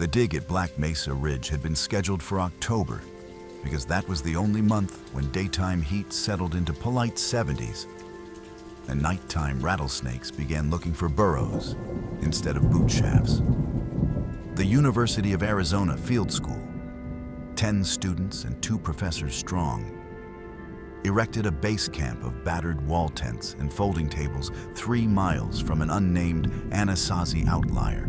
The dig at Black Mesa Ridge had been scheduled for October because that was the only month when daytime heat settled into polite 70s and nighttime rattlesnakes began looking for burrows instead of boot shafts. The University of Arizona Field School, 10 students and 2 professors strong, erected a base camp of battered wall tents and folding tables 3 miles from an unnamed Anasazi outlier.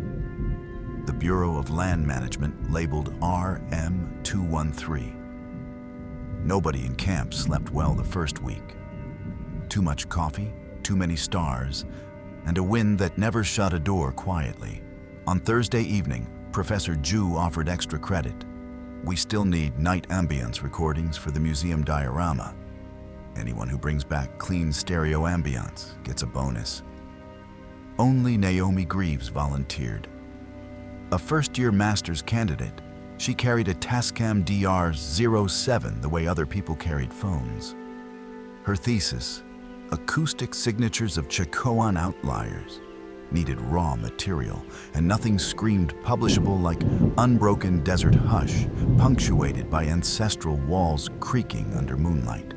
The Bureau of Land Management labeled RM-213. Nobody in camp slept well the first week. Too much coffee, too many stars, and a wind that never shut a door quietly. On Thursday evening, Professor Ju offered extra credit. We still need night ambience recordings for the museum diorama. Anyone who brings back clean stereo ambience gets a bonus. Only Naomi Greaves volunteered. A first-year master's candidate, she carried a Tascam DR07 the way other people carried phones. Her thesis, Acoustic Signatures of Chacoan Outliers, needed raw material, and nothing screamed publishable like unbroken desert hush, punctuated by ancestral walls creaking under moonlight.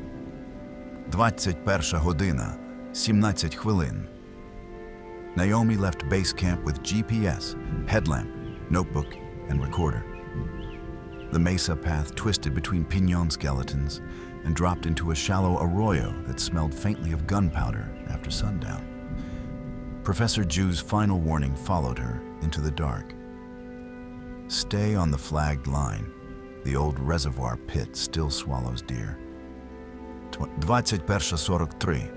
21 година, 17 хвилин. Naomi left base camp with GPS, headlamp, notebook, and recorder. The mesa path twisted between piñon skeletons and dropped into a shallow arroyo that smelled faintly of gunpowder after sundown. Professor Ju's final warning followed her into the dark. Stay on the flagged line. The old reservoir pit still swallows deer. 21:43.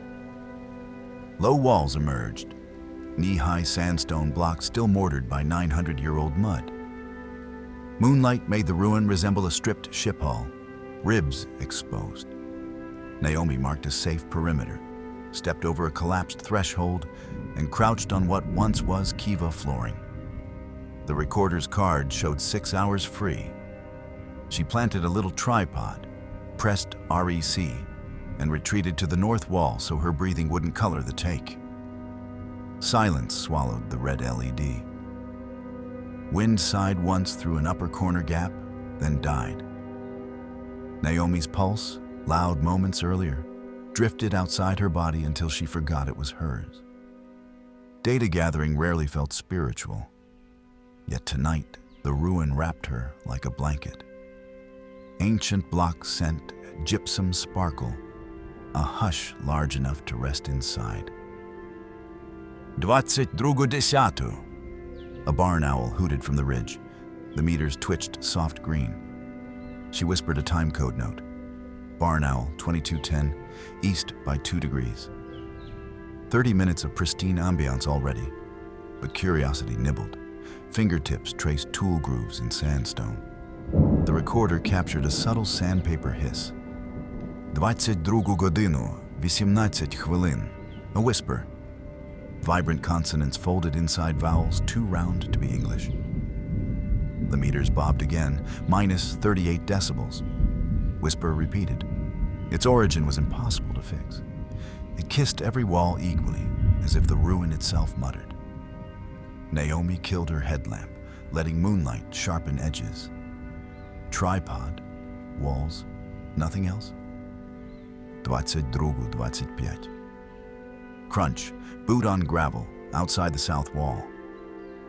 Low walls emerged, knee-high sandstone blocks still mortared by 900-year-old mud. Moonlight made the ruin resemble a stripped ship hull, ribs exposed. Naomi marked a safe perimeter, stepped over a collapsed threshold, and crouched on what once was Kiva flooring. The recorder's card showed 6 hours free. She planted a little tripod, pressed REC, and retreated to the north wall so her breathing wouldn't color the take. Silence swallowed the red LED. Wind sighed once through an upper corner gap, then died. Naomi's pulse, loud moments earlier, drifted outside her body until she forgot it was hers. Data gathering rarely felt spiritual, yet tonight the ruin wrapped her like a blanket. Ancient block scent, gypsum sparkle, a hush large enough to rest inside. 22:10. A barn owl hooted from the ridge. The meters twitched soft green. She whispered a time code note. Barn owl, 22:10, east by 2 degrees. 30 minutes of pristine ambience already, but curiosity nibbled. Fingertips traced tool grooves in sandstone. The recorder captured a subtle sandpaper hiss. 22 годину, 18 хвилин. A whisper. Vibrant consonants folded inside vowels too round to be English. The meters bobbed again, minus 38 decibels. Whisper repeated. Its origin was impossible to fix. It kissed every wall equally, as if the ruin itself muttered. Naomi killed her headlamp, letting moonlight sharpen edges. Tripod, walls, nothing else. 22:25. Crunch, boot on gravel, outside the south wall.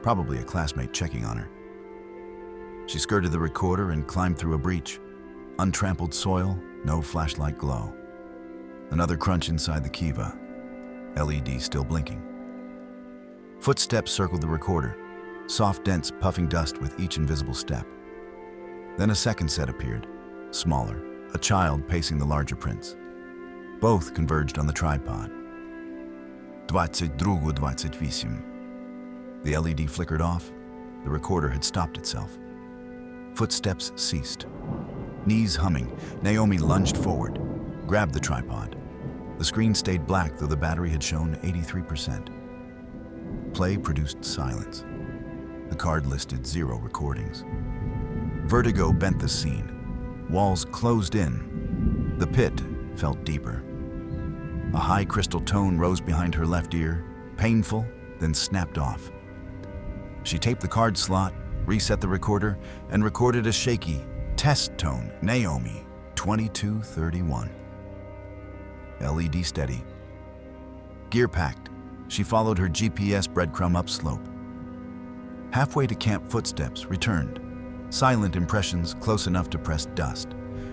Probably a classmate checking on her. She skirted the recorder and climbed through a breach. Untrampled soil, no flashlight glow. Another crunch inside the Kiva, LED still blinking. Footsteps circled the recorder, soft dents puffing dust with each invisible step. Then a second set appeared, smaller, a child pacing the larger prints. Both converged on the tripod. 22:28. The LED flickered off. The recorder had stopped itself. Footsteps ceased. Knees humming, Naomi lunged forward, grabbed the tripod. The screen stayed black, though the battery had shown 83%. Play produced silence. The card listed 0 recordings. Vertigo bent the scene. Walls closed in. The pit felt deeper. A high crystal tone rose behind her left ear, painful, then snapped off. She taped the card slot, reset the recorder, and recorded a shaky test tone, Naomi, 2231. LED steady. Gear packed, she followed her GPS breadcrumb upslope. Halfway to camp, footsteps returned. Silent impressions close enough to press dust.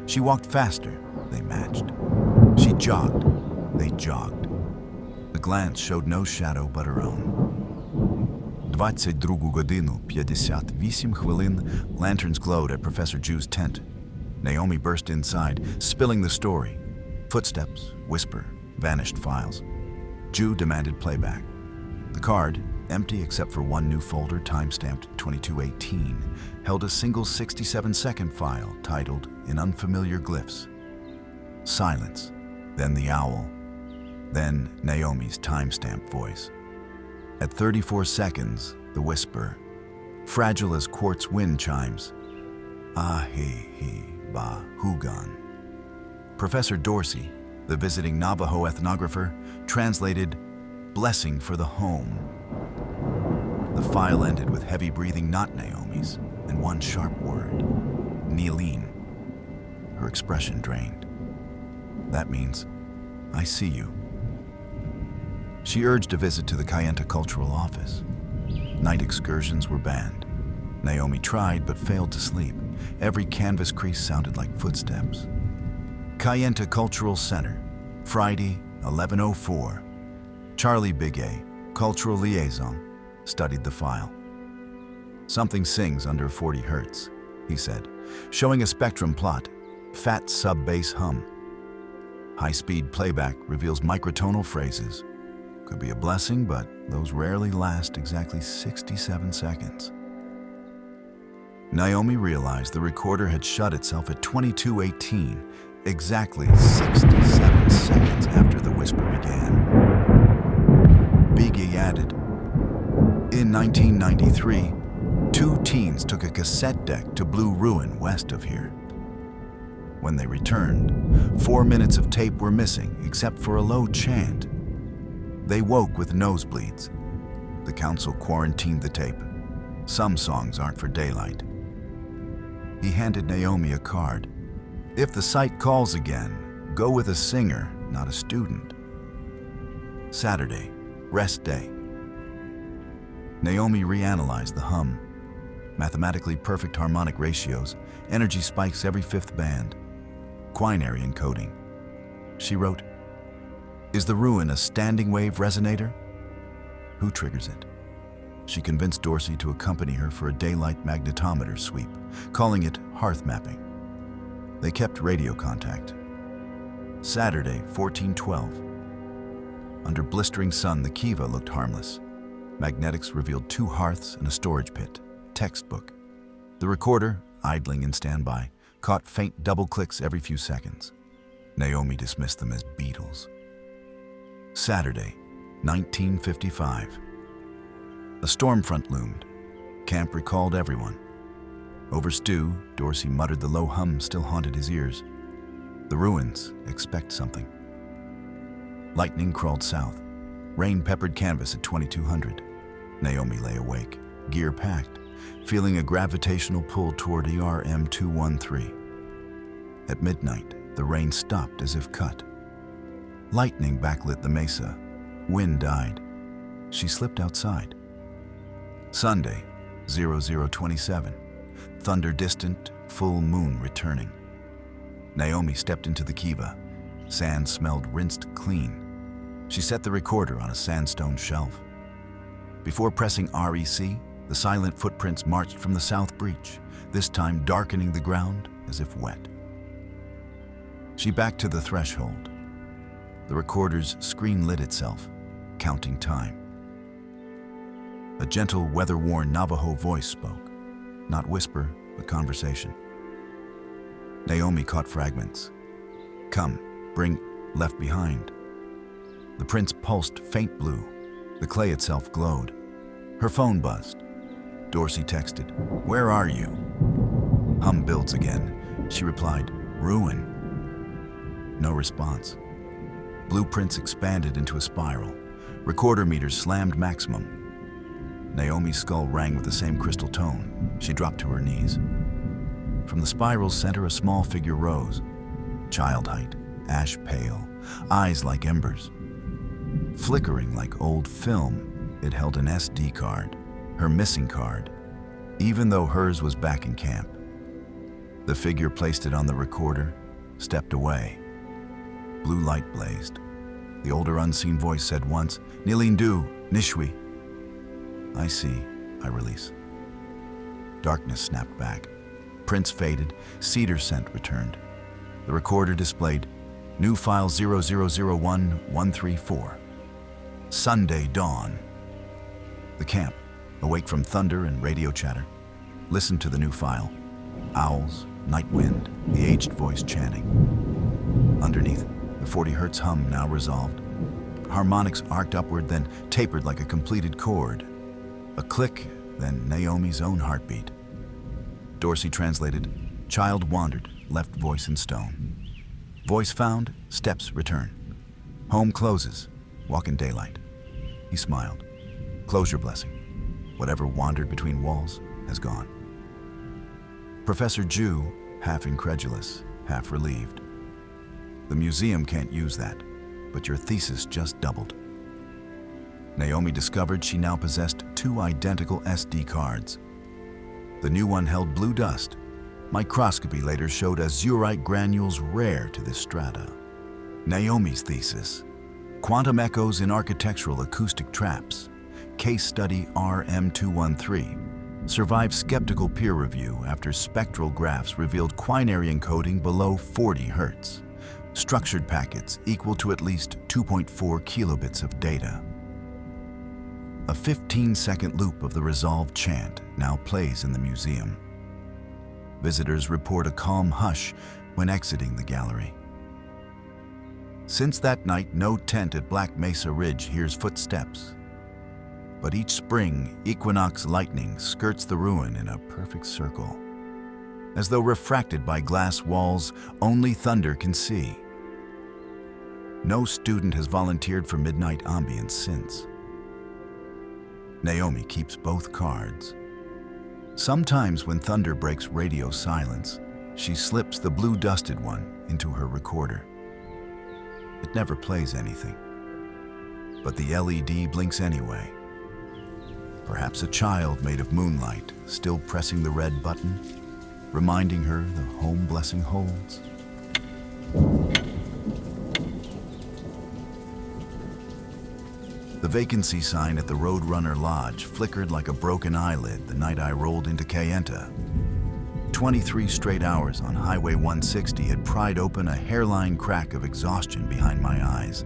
She walked faster, they matched. She jogged, they jogged. The glance showed no shadow but her own. 22 годину 58 хвилин, lanterns glowed at Professor Jew's tent. Naomi burst inside, spilling the story. Footsteps, whisper, vanished files. Jew demanded playback. The card, empty except for one new folder time-stamped 2218, held a single 67-second file titled in unfamiliar glyphs. Silence, then the owl, then Naomi's time-stamped voice. At 34 seconds, the whisper, fragile as quartz wind chimes. Ah-he-he, ba-hugan. Professor Dorsey, the visiting Navajo ethnographer, translated, blessing for the home. The file ended with heavy breathing, not Naomi's, and one sharp word, Neeleen. Her expression drained. That means, I see you. She urged a visit to the Kayenta Cultural Office. Night excursions were banned. Naomi tried but failed to sleep. Every canvas crease sounded like footsteps. Kayenta Cultural Center, Friday, 11:04. Charlie Bigay, Cultural Liaison, studied the file. Something sings under 40 hertz, he said, showing a spectrum plot, fat sub-bass hum. High-speed playback reveals microtonal phrases. Could be a blessing, but those rarely last exactly 67 seconds. Naomi realized the recorder had shut itself at 2218, exactly 67 seconds after the whisper began. Biggie added, in 1993, 2 teens took a cassette deck to Blue Ruin west of here. When they returned, 4 minutes of tape were missing except for a low chant. They woke with nosebleeds. The council quarantined the tape. Some songs aren't for daylight. He handed Naomi a card. If the site calls again, go with a singer, not a student. Saturday, rest day. Naomi reanalyzed the hum. Mathematically perfect harmonic ratios, energy spikes every 5th band. Quinary encoding. She wrote, is the ruin a standing wave resonator? Who triggers it? She convinced Dorsey to accompany her for a daylight magnetometer sweep, calling it hearth mapping. They kept radio contact. Saturday, 1412. Under blistering sun, the Kiva looked harmless. Magnetics revealed 2 hearths and a storage pit. Textbook. The recorder, idling in standby, caught faint double clicks every few seconds. Naomi dismissed them as beetles. Saturday, 1955. A storm front loomed. Camp recalled everyone. Over stew, Dorsey muttered the low hum still haunted his ears. The ruins expect something. Lightning crawled south. Rain peppered canvas at 2200. Naomi lay awake, gear packed, feeling a gravitational pull toward ER M213. At midnight, the rain stopped as if cut. Lightning backlit the mesa. Wind died. She slipped outside. Sunday, 0027. Thunder distant, full moon returning. Naomi stepped into the kiva. Sand smelled rinsed clean. She set the recorder on a sandstone shelf. Before pressing REC, the silent footprints marched from the south breach, this time darkening the ground as if wet. She backed to the threshold. The recorder's screen lit itself, counting time. A gentle, weather-worn Navajo voice spoke, not whisper, but conversation. Naomi caught fragments. Come, bring, left behind. The prints pulsed faint blue. The clay itself glowed. Her phone buzzed. Dorsey texted, "Where are you?" Hum builds again. She replied, "Ruin." No response. Blueprints expanded into a spiral. Recorder meters slammed maximum. Naomi's skull rang with the same crystal tone. She dropped to her knees. From the spiral's center, a small figure rose. Child height, ash pale, eyes like embers. Flickering like old film, it held an SD card, her missing card, even though hers was back in camp. The figure placed it on the recorder, stepped away. Blue light blazed. The older unseen voice said once, "Nilindu, Nishwi." "I see," I release. Darkness snapped back. Prints faded, cedar scent returned. The recorder displayed, "New file 0001134. Sunday dawn." The camp, awake from thunder and radio chatter, listened to the new file. Owls, night wind, the aged voice chanting. Underneath, the 40 hertz hum now resolved. Harmonics arced upward, then tapered like a completed chord. A click, then Naomi's own heartbeat. Dorsey translated, "Child wandered, left voice in stone. Voice found, steps return. Home closes, walk in daylight." He smiled. "Close your blessing. Whatever wandered between walls has gone." Professor Jew, half incredulous, half relieved. "The museum can't use that, but your thesis just doubled." Naomi discovered she now possessed 2 identical SD cards. The new one held blue dust. Microscopy later showed azurite granules rare to this strata. Naomi's thesis, Quantum Echoes in Architectural Acoustic Traps, Case Study RM213, survived skeptical peer review after spectral graphs revealed quinary encoding below 40 hertz, structured packets equal to at least 2.4 kilobits of data. A 15-second loop of the resolved chant now plays in the museum. Visitors report a calm hush when exiting the gallery. Since that night, no tent at Black Mesa Ridge hears footsteps. But each spring, equinox lightning skirts the ruin in a perfect circle. As though refracted by glass walls only thunder can see. No student has volunteered for midnight ambience since. Naomi keeps both cards. Sometimes when thunder breaks radio silence, she slips the blue-dusted one into her recorder. It never plays anything, but the LED blinks anyway. Perhaps a child made of moonlight, still pressing the red button, reminding her the home blessing holds. The vacancy sign at the Roadrunner Lodge flickered like a broken eyelid the night I rolled into Kayenta. 23 straight hours on Highway 160 had pried open a hairline crack of exhaustion behind my eyes,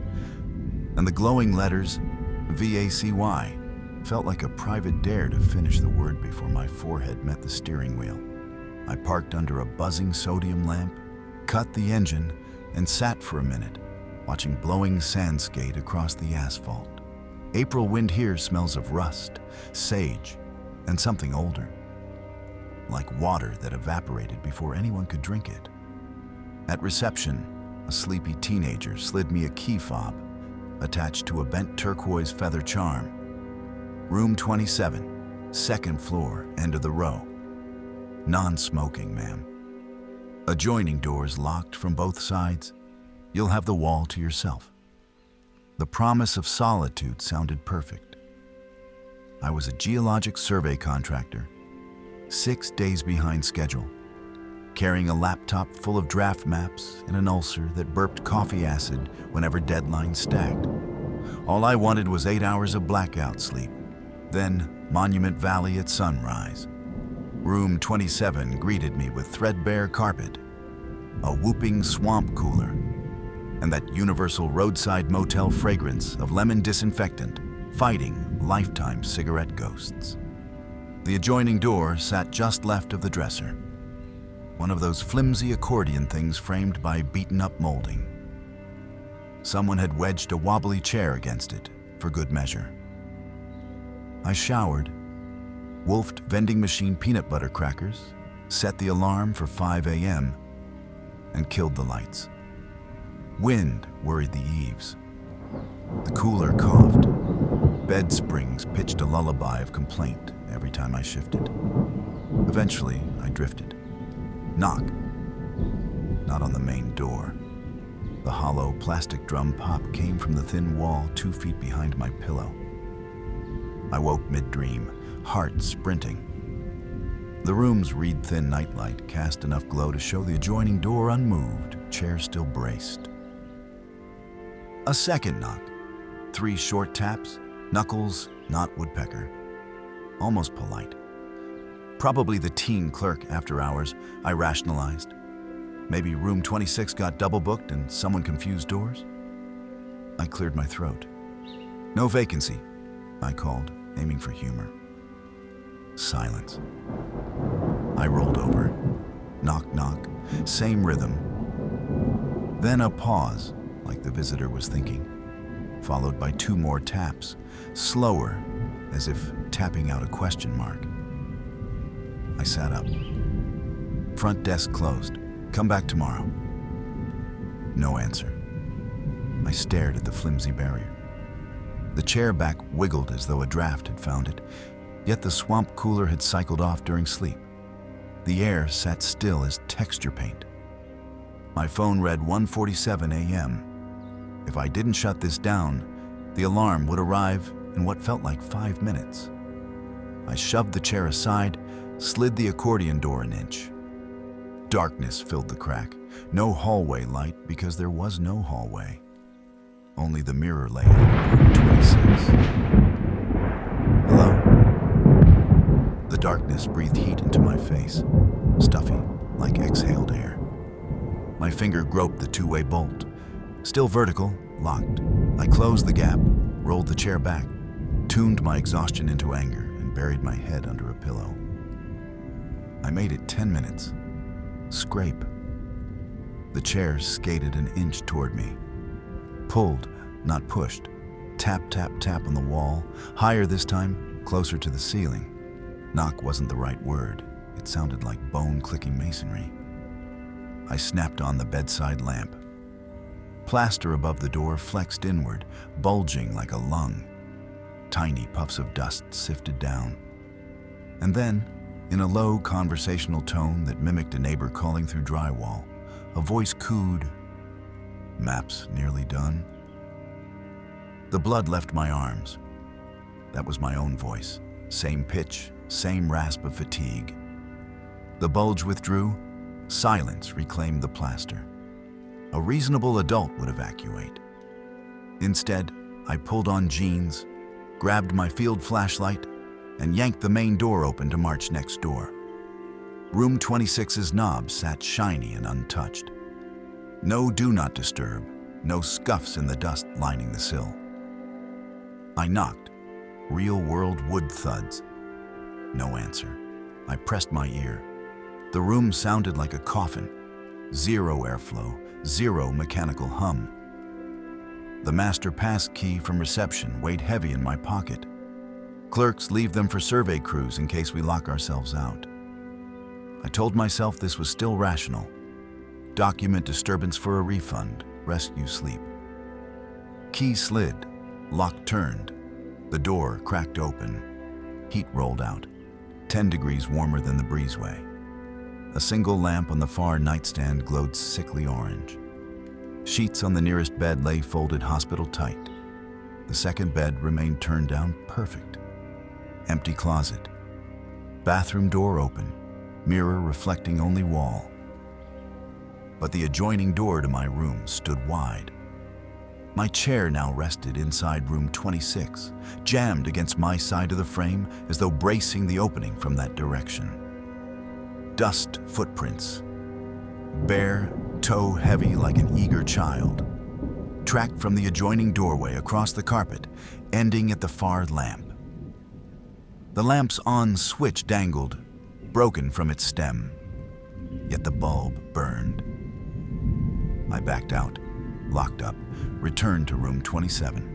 and the glowing letters, VACY, felt like a private dare to finish the word before my forehead met the steering wheel. I parked under a buzzing sodium lamp, cut the engine, and sat for a minute, watching blowing sand skate across the asphalt. April wind here smells of rust, sage, and something older. Like water that evaporated before anyone could drink it. At reception, a sleepy teenager slid me a key fob attached to a bent turquoise feather charm. Room 27, second floor, end of the row. Non-smoking, ma'am. Adjoining doors locked from both sides. You'll have the wall to yourself. The promise of solitude sounded perfect. I was a geologic survey contractor, 6 days behind schedule, carrying a laptop full of draft maps and an ulcer that burped coffee acid whenever deadlines stacked. All I wanted was 8 hours of blackout sleep, then Monument Valley at sunrise. Room 27 greeted me with threadbare carpet, a whooping swamp cooler, and that universal roadside motel fragrance of lemon disinfectant, fighting lifetime cigarette ghosts. The adjoining door sat just left of the dresser, one of those flimsy accordion things framed by beaten-up molding. Someone had wedged a wobbly chair against it, for good measure. I showered, wolfed vending machine peanut butter crackers, set the alarm for 5 a.m., and killed the lights. Wind worried the eaves. The cooler coughed. bed springs pitched a lullaby of complaint every time I shifted. Eventually, I drifted. Knock. Not on the main door. The hollow plastic drum pop came from the thin wall 2 feet behind my pillow. I woke mid-dream, heart sprinting. The room's reed-thin nightlight cast enough glow to show the adjoining door unmoved, chair still braced. A second knock. 3 short taps, knuckles, not woodpecker. Almost polite. Probably the teen clerk after hours, I rationalized. Maybe room 26 got double booked and someone confused doors? I cleared my throat. No vacancy, I called, aiming for humor. Silence. I rolled over. Knock, knock, same rhythm. Then a pause, like the visitor was thinking, followed by 2 more taps, slower, as if tapping out a question mark. I sat up. Front desk closed. Come back tomorrow. No answer. I stared at the flimsy barrier. The chair back wiggled as though a draft had found it, yet the swamp cooler had cycled off during sleep. The air sat still as texture paint. My phone read 1:47 a.m. If I didn't shut this down, the alarm would arrive in what felt like 5 minutes. I shoved the chair aside, slid the accordion door an inch. Darkness filled the crack. No hallway light because there was no hallway. Only the mirror layout of room 26. Hello? The darkness breathed heat into my face, stuffy, like exhaled air. My finger groped the 2-way bolt. Still vertical, locked. I closed the gap, rolled the chair back, tuned my exhaustion into anger, and buried my head under a pillow. I made it 10 minutes. Scrape. The chair skated an inch toward me. Pulled, not pushed. Tap, tap, tap on the wall. Higher this time, closer to the ceiling. Knock wasn't the right word. It sounded like bone-clicking masonry. I snapped on the bedside lamp. Plaster above the door flexed inward, bulging like a lung. Tiny puffs of dust sifted down. And then, in a low conversational tone that mimicked a neighbor calling through drywall, a voice cooed, "Map's nearly done." The blood left my arms. That was my own voice. Same pitch, same rasp of fatigue. The bulge withdrew. Silence reclaimed the plaster. A reasonable adult would evacuate. Instead, I pulled on jeans, grabbed my field flashlight, and yanked the main door open to march next door. Room 26's knob sat shiny and untouched. No do not disturb, no scuffs in the dust lining the sill. I knocked, real-world wood thuds. No answer. I pressed my ear. The room sounded like a coffin. Zero airflow, zero mechanical hum. The master pass key from reception weighed heavy in my pocket. Clerks leave them for survey crews in case we lock ourselves out. I told myself this was still rational. Document disturbance for a refund, rescue sleep. Key slid, lock turned. The door cracked open. Heat rolled out, 10 degrees warmer than the breezeway. A single lamp on the far nightstand glowed sickly orange. Sheets on the nearest bed lay folded hospital tight. The second bed remained turned down perfect. Empty closet. Bathroom door open, mirror reflecting only wall. But the adjoining door to my room stood wide. My chair now rested inside room 26, jammed against my side of the frame as though bracing the opening from that direction. Dust footprints. Bare, toe heavy like an eager child. Tracked from the adjoining doorway across the carpet, ending at the far lamp. The lamp's on switch dangled, broken from its stem, yet the bulb burned. I backed out, locked up, returned to room 27.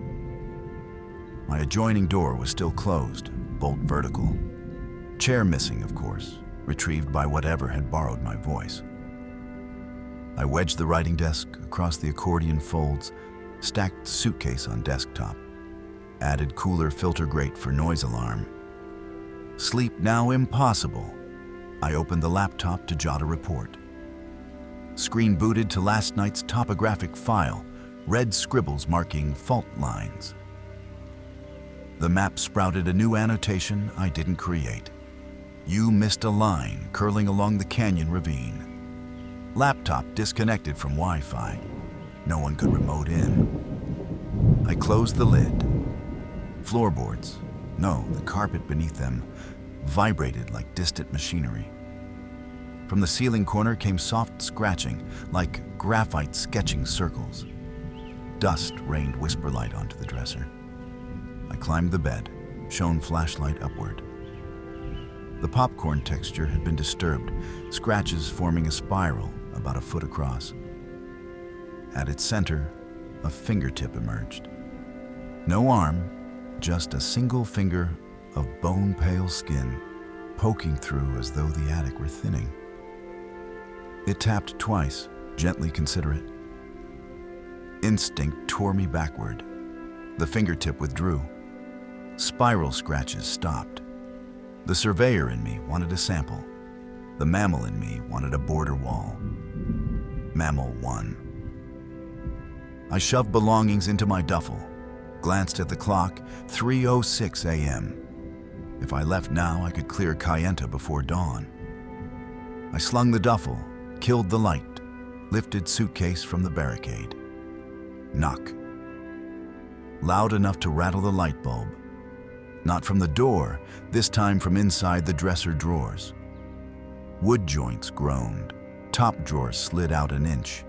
My adjoining door was still closed, bolt vertical. Chair missing, of course, retrieved by whatever had borrowed my voice. I wedged the writing desk across the accordion folds, stacked suitcase on desktop. Added cooler filter grate for noise alarm. Sleep now impossible. I opened the laptop to jot a report. Screen booted to last night's topographic file, red scribbles marking fault lines. The map sprouted a new annotation I didn't create. You missed a line curling along the canyon ravine. Laptop disconnected from Wi-Fi. No one could remote in. I closed the lid. Floorboards, no, the carpet beneath them, vibrated like distant machinery. From the ceiling corner came soft scratching, like graphite sketching circles. Dust rained whisper light onto the dresser. I climbed the bed, shone flashlight upward. The popcorn texture had been disturbed, scratches forming a spiral about a foot across. At its center, a fingertip emerged. No arm, just a single finger of bone-pale skin poking through as though the attic were thinning. It tapped twice, gently considerate. Instinct tore me backward. The fingertip withdrew. Spiral scratches stopped. The surveyor in me wanted a sample. The mammal in me wanted a border wall. Mammal 1. I shoved belongings into my duffel, glanced at the clock, 3:06 a.m. If I left now, I could clear Kayenta before dawn. I slung the duffel, killed the light, lifted suitcase from the barricade. Knock. Loud enough to rattle the light bulb. Not from the door, this time from inside the dresser drawers. Wood joints groaned. Top drawer slid out an inch.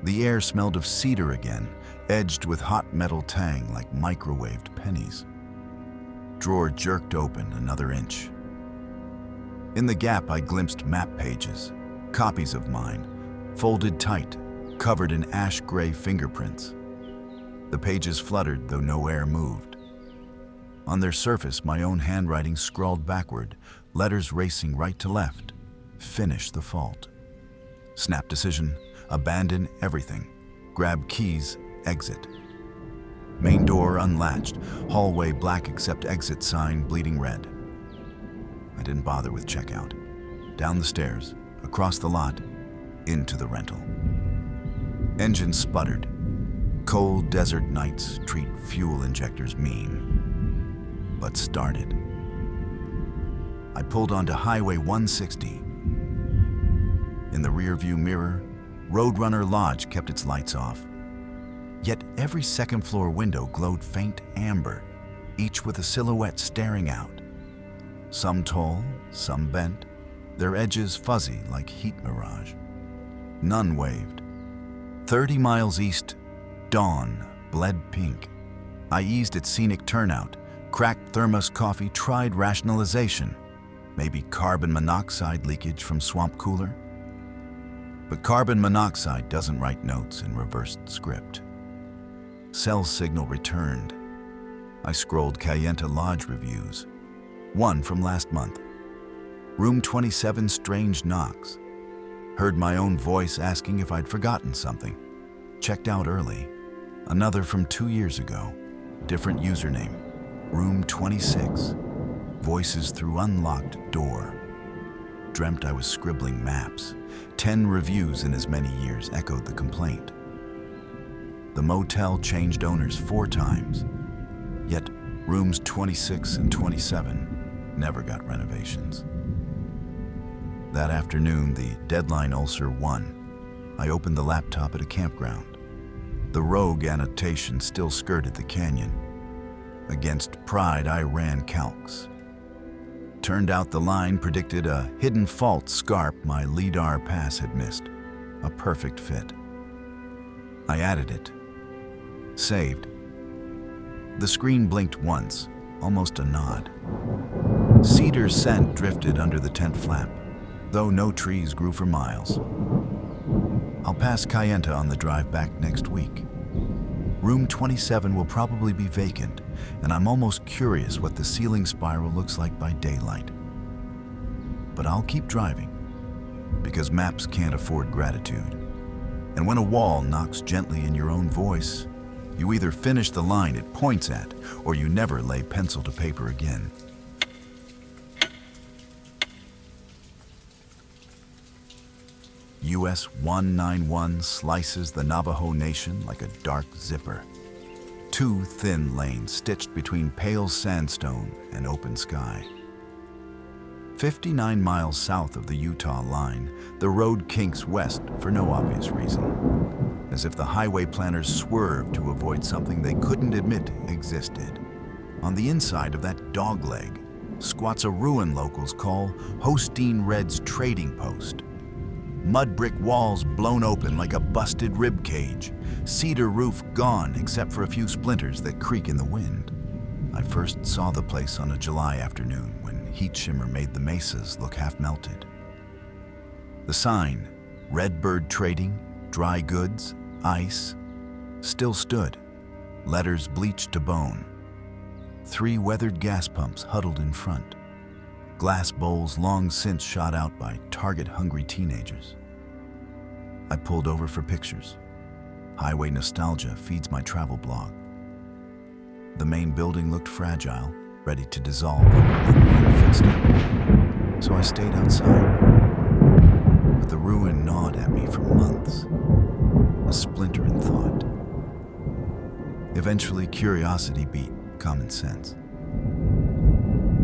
The air smelled of cedar again, edged with hot metal tang like microwaved pennies. Drawer jerked open another inch. In the gap, I glimpsed map pages, copies of mine, folded tight, covered in ash-gray fingerprints. The pages fluttered, though no air moved. On their surface, my own handwriting scrawled backward, letters racing right to left. Finish the fault. Snap decision, abandon everything. Grab keys, exit. Main door unlatched, hallway black except exit sign bleeding red. I didn't bother with checkout. Down the stairs, across the lot, into the rental. Engine sputtered. Cold desert nights treat fuel injectors mean. But started. I pulled onto Highway 160. In the rearview mirror, Roadrunner Lodge kept its lights off. Yet every second-floor window glowed faint amber, each with a silhouette staring out. Some tall, some bent, their edges fuzzy like heat mirage. None waved. 30 miles east, dawn bled pink. I eased its scenic turnout, cracked thermos coffee, tried rationalization. Maybe carbon monoxide leakage from swamp cooler? But carbon monoxide doesn't write notes in reversed script. Cell signal returned. I scrolled Kayenta Lodge reviews. One from last month. Room 27, strange knocks. Heard my own voice asking if I'd forgotten something. Checked out early. Another from 2 years ago. Different username. Room 26. Voices through unlocked door. Dreamt I was scribbling maps. 10 reviews in as many years echoed the complaint. The motel changed owners 4 times. Yet rooms 26 and 27 never got renovations. That afternoon, the deadline ulcer won. I opened the laptop at a campground. The rogue annotation still skirted the canyon. Against pride, I ran calcs. Turned out the line predicted a hidden fault scarp my LIDAR pass had missed. A perfect fit. I added it. Saved. The screen blinked once, almost a nod. Cedar scent drifted under the tent flap, though no trees grew for miles. I'll pass Kayenta on the drive back next week. Room 27 will probably be vacant, and I'm almost curious what the ceiling spiral looks like by daylight. But I'll keep driving, because maps can't afford gratitude. And when a wall knocks gently in your own voice, You either finish the line it points at, or you never lay pencil to paper again. US 191 slices the Navajo Nation like a dark zipper. Two thin lanes stitched between pale sandstone and open sky. 59 miles south of the Utah line, the road kinks west for no obvious reason, as if the highway planners swerved to avoid something they couldn't admit existed. On the inside of that dogleg squats a ruin locals call Hostine Red's trading post. Mud brick walls blown open like a busted rib cage, cedar roof gone except for a few splinters that creak in the wind. I first saw the place on a July afternoon when heat shimmer made the mesas look half melted. The sign, Red Bird Trading, Dry Goods, Ice, still stood, letters bleached to bone. 3 weathered gas pumps huddled in front, glass bowls long since shot out by target-hungry teenagers. I pulled over for pictures. Highway nostalgia feeds my travel blog. The main building looked fragile, ready to dissolve under one footstep, so I stayed outside. But the ruin gnawed at me for months, a splinter in thought. Eventually, curiosity beat common sense.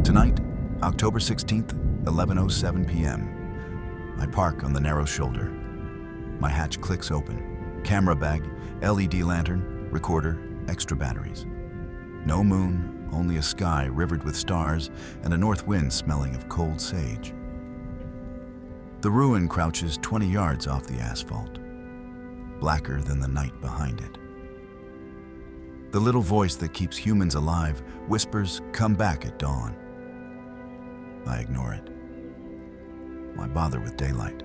Tonight, October 16th, 11:07 p.m. I park on the narrow shoulder. My hatch clicks open. Camera bag, LED lantern, recorder, extra batteries. No moon, only a sky rivered with stars and a north wind smelling of cold sage. The ruin crouches 20 yards off the asphalt, blacker than the night behind it. The little voice that keeps humans alive whispers, "Come back at dawn." I ignore it. Why bother with daylight?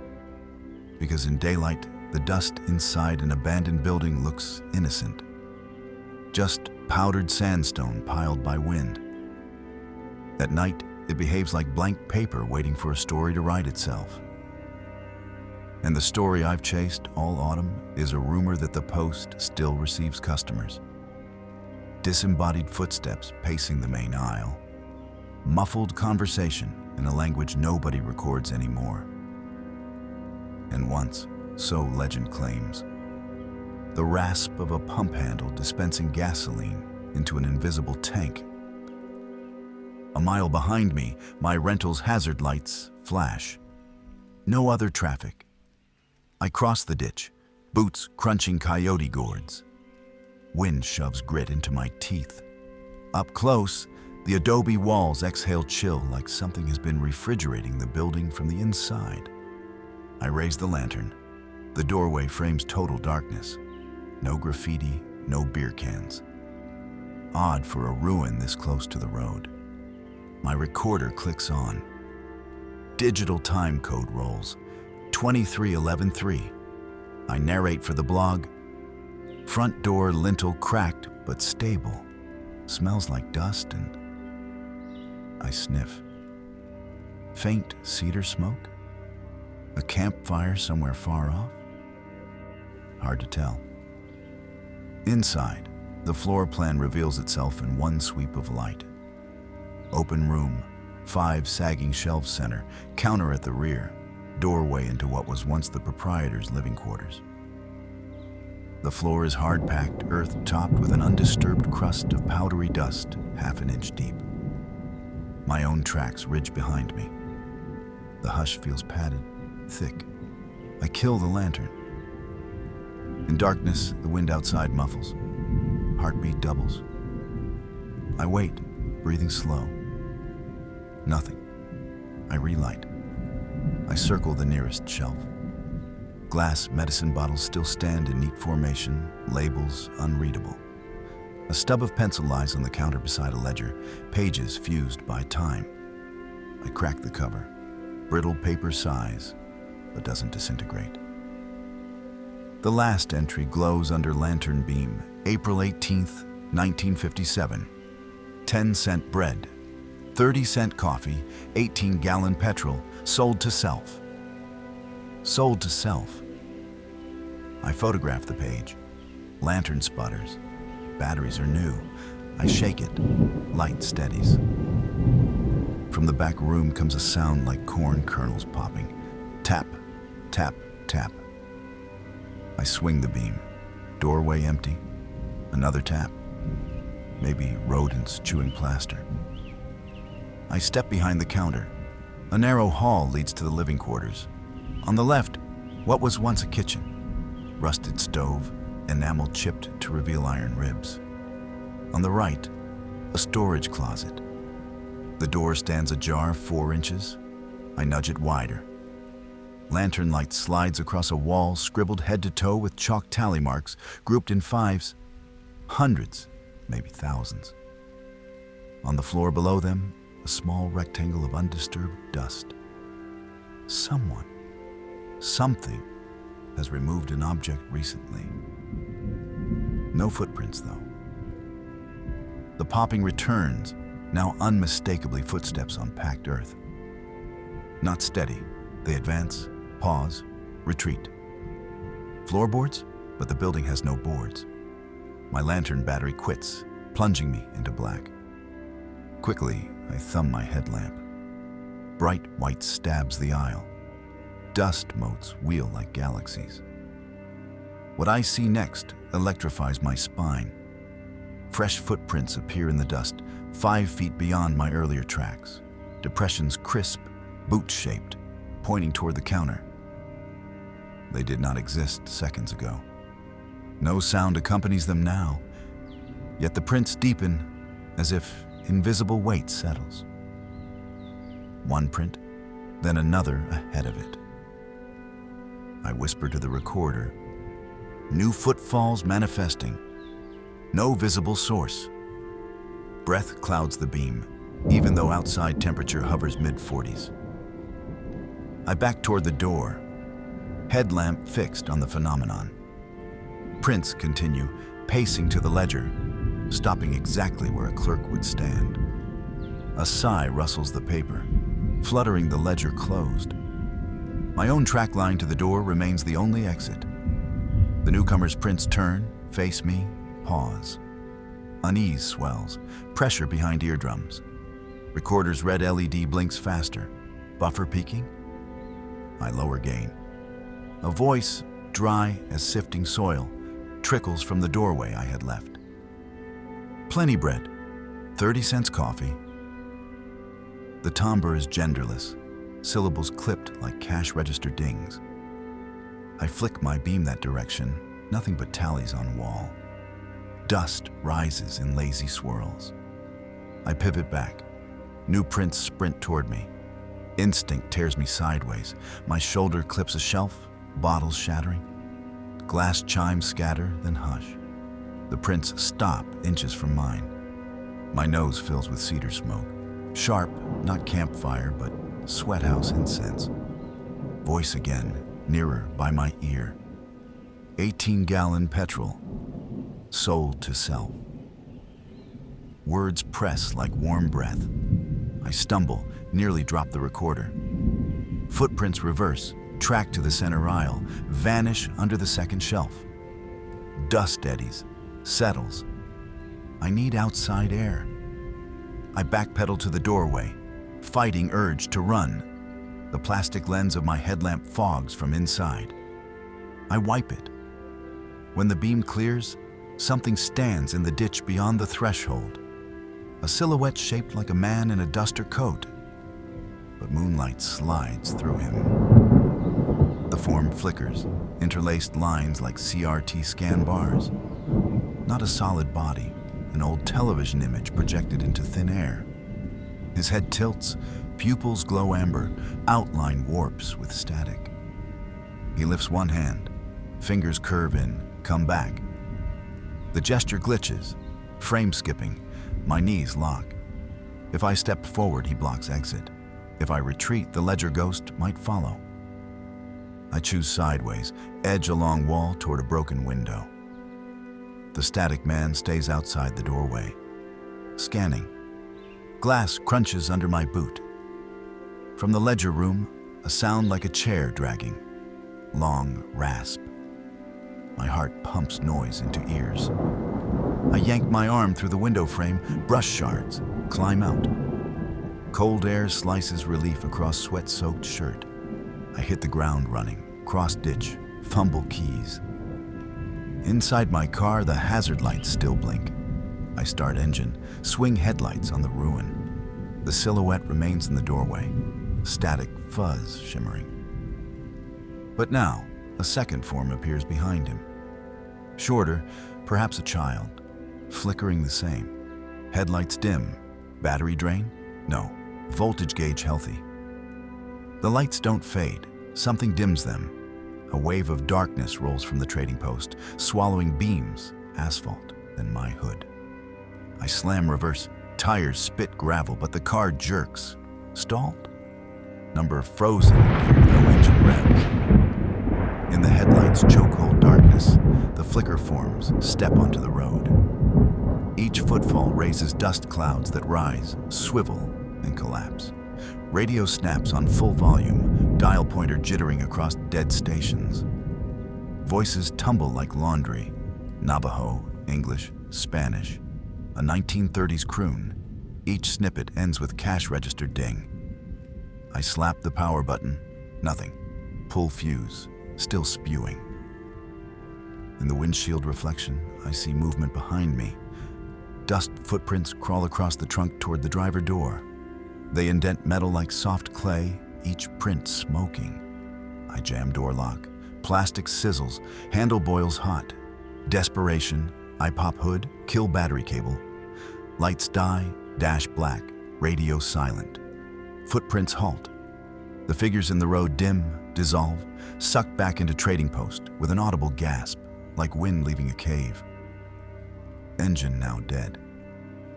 Because in daylight, the dust inside an abandoned building looks innocent. Just powdered sandstone piled by wind. At night, it behaves like blank paper waiting for a story to write itself. And the story I've chased all autumn is a rumor that the Post still receives customers. Disembodied footsteps pacing the main aisle. Muffled conversation in a language nobody records anymore. And once, so legend claims, the rasp of a pump handle dispensing gasoline into an invisible tank. A mile behind me, my rental's hazard lights flash. No other traffic. I cross the ditch, boots crunching coyote gourds. Wind shoves grit into my teeth. Up close, the adobe walls exhale chill like something has been refrigerating the building from the inside. I raise the lantern. The doorway frames total darkness. No graffiti, no beer cans. Odd for a ruin this close to the road. My recorder clicks on. Digital time code rolls. 23113. I narrate for the blog. Front door lintel cracked but stable. Smells like dust and I sniff. Faint cedar smoke? A campfire somewhere far off? Hard to tell. Inside, the floor plan reveals itself in one sweep of light. Open room, 5 sagging shelves center, counter at the rear, doorway into what was once the proprietor's living quarters. The floor is hard-packed, earth-topped with an undisturbed crust of powdery dust, half an inch deep. My own tracks ridge behind me. The hush feels padded, thick. I kill the lantern. In darkness, the wind outside muffles. Heartbeat doubles. I wait, breathing slow. Nothing. I relight. I circle the nearest shelf. Glass medicine bottles still stand in neat formation, labels unreadable. A stub of pencil lies on the counter beside a ledger, pages fused by time. I crack the cover. Brittle paper sighs, but doesn't disintegrate. The last entry glows under lantern beam, April 18th, 1957. 10-cent bread, 30-cent coffee, 18-gallon petrol, sold to self. Sold to self. I photograph the page. Lantern sputters. Batteries are new. I shake it. Light steadies. From the back room comes a sound like corn kernels popping. Tap, tap, tap. I swing the beam. Doorway empty. Another tap. Maybe rodents chewing plaster. I step behind the counter. A narrow hall leads to the living quarters. On the left, what was once a kitchen. Rusted stove, enamel chipped to reveal iron ribs. On the right, a storage closet. The door stands ajar 4 inches. I nudge it wider. Lantern light slides across a wall scribbled head to toe with chalk tally marks grouped in 5s. Hundreds, maybe thousands. On the floor below them, a small rectangle of undisturbed dust. Someone, something, has removed an object recently. No footprints, though. The popping returns, now unmistakably footsteps on packed earth. Not steady, they advance, pause, retreat. Floorboards, but the building has no boards. My lantern battery quits, plunging me into black. Quickly, I thumb my headlamp. Bright white stabs the aisle. Dust motes wheel like galaxies. What I see next electrifies my spine. Fresh footprints appear in the dust, 5 feet beyond my earlier tracks. Depressions crisp, boot-shaped, pointing toward the counter. They did not exist seconds ago. No sound accompanies them now, yet the prints deepen as if invisible weight settles. One print, then another ahead of it. I whisper to the recorder, new footfalls manifesting. No visible source. Breath clouds the beam, even though outside temperature hovers mid-40s. I back toward the door, headlamp fixed on the phenomenon. Prints continue, pacing to the ledger, stopping exactly where a clerk would stand. A sigh rustles the paper, fluttering the ledger closed. My own track line to the door remains the only exit. The newcomer's prints turn, face me, pause. Unease swells, pressure behind eardrums. Recorder's red LED blinks faster. Buffer peaking? I lower gain. A voice, dry as sifting soil, trickles from the doorway I had left. Plenty bread, 30 cents coffee. The timbre is genderless, syllables clipped like cash register dings. I flick my beam that direction, nothing but tallies on wall. Dust rises in lazy swirls. I pivot back. New prints sprint toward me. Instinct tears me sideways. My shoulder clips a shelf, bottles shattering. Glass chimes scatter, then hush. The prints stop inches from mine. My nose fills with cedar smoke. Sharp, not campfire, but sweathouse incense. Voice again, nearer by my ear. 18-gallon petrol. Sold to self. Words press like warm breath. I stumble, nearly drop the recorder. Footprints reverse, track to the center aisle, vanish under the second shelf. Dust eddies, settles. I need outside air. I backpedal to the doorway, fighting urge to run. The plastic lens of my headlamp fogs from inside. I wipe it. When the beam clears, something stands in the ditch beyond the threshold. A silhouette shaped like a man in a duster coat, but moonlight slides through him. The form flickers, interlaced lines like CRT scan bars. Not a solid body, an old television image projected into thin air. His head tilts, pupils glow amber, outline warps with static. He lifts one hand, fingers curve in, come back. The gesture glitches, frame skipping, my knees lock. If I step forward, he blocks exit. If I retreat, the ledger ghost might follow. I choose sideways, edge along wall toward a broken window. The static man stays outside the doorway, scanning. Glass crunches under my boot. From the ledger room, a sound like a chair dragging. Long rasp. My heart pumps noise into ears. I yank my arm through the window frame, brush shards, climb out. Cold air slices relief across sweat-soaked shirt. I hit the ground running, cross ditch, fumble keys. Inside my car, the hazard lights still blink. I start engine, swing headlights on the ruin. The silhouette remains in the doorway, static fuzz shimmering. But now, a second form appears behind him. Shorter, perhaps a child, flickering the same. Headlights dim. Battery drain? No. Voltage gauge healthy. The lights don't fade. Something dims them. A wave of darkness rolls from the trading post, swallowing beams, asphalt, then my hood. I slam reverse. Tires spit gravel, but the car jerks. Stalled? Number frozen in gear, no engine revs. In the headlights' chokehold darkness, the flicker forms step onto the road. Each footfall raises dust clouds that rise, swivel, and collapse. Radio snaps on full volume, dial pointer jittering across dead stations. Voices tumble like laundry. Navajo, English, Spanish. A 1930s croon. Each snippet ends with cash register ding. I slap the power button. Nothing. Pull fuse. Still spewing. In the windshield reflection, I see movement behind me. Dust footprints crawl across the trunk toward the driver door. They indent metal like soft clay, each print smoking. I jam door lock. Plastic sizzles, handle boils hot. Desperation, I pop hood, kill battery cable. Lights die, dash black, radio silent. Footprints halt. The figures in the road dim, dissolve, sucked back into trading post with an audible gasp, like wind leaving a cave. Engine now dead.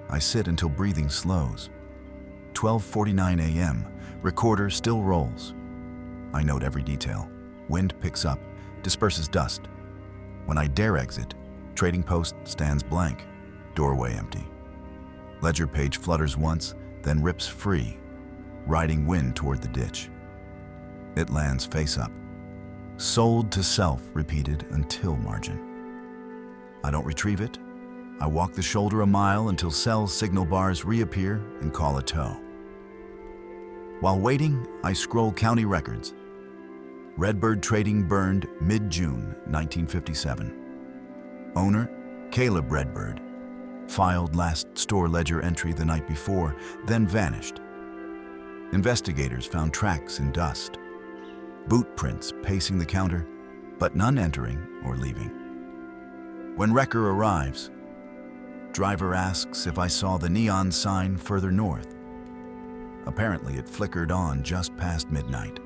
I sit until breathing slows. 12:49 a.m., recorder still rolls. I note every detail. Wind picks up, disperses dust. When I dare exit, trading post stands blank, doorway empty. Ledger page flutters once, then rips free, riding wind toward the ditch. It lands face up. Sold to self repeated until margin. I don't retrieve it. I walk the shoulder a mile until cell signal bars reappear and call a tow. While waiting, I scroll county records. Redbird Trading burned mid-June 1957. Owner, Caleb Redbird. Filed last store ledger entry the night before, then vanished. Investigators found tracks in dust. Boot prints pacing the counter, but none entering or leaving. When wrecker arrives, driver asks if I saw the neon sign further north. Apparently it flickered on just past midnight.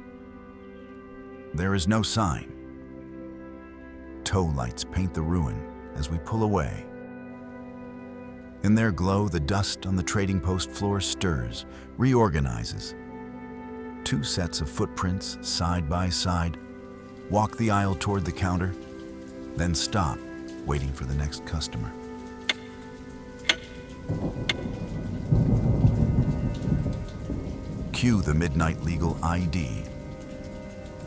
There is no sign. Tow lights paint the ruin as we pull away. In their glow, the dust on the trading post floor stirs, reorganizes. Two sets of footprints, side by side, walk the aisle toward the counter, then stop, waiting for the next customer. Cue the midnight legal ID.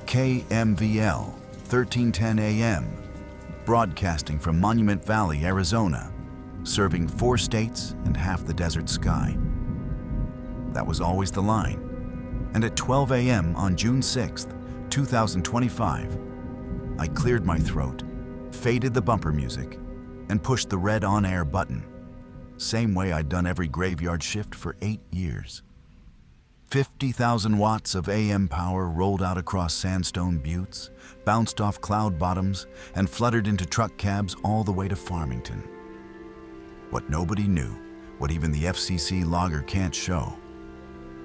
KMVL, 1310 AM, broadcasting from Monument Valley, Arizona, serving 4 states and half the desert sky. That was always the line. And at 12 a.m. on June 6th, 2025, I cleared my throat, faded the bumper music, and pushed the red on-air button. Same way I'd done every graveyard shift for 8 years. 50,000 watts of AM power rolled out across sandstone buttes, bounced off cloud bottoms, and fluttered into truck cabs all the way to Farmington. What nobody knew, what even the FCC logger can't show,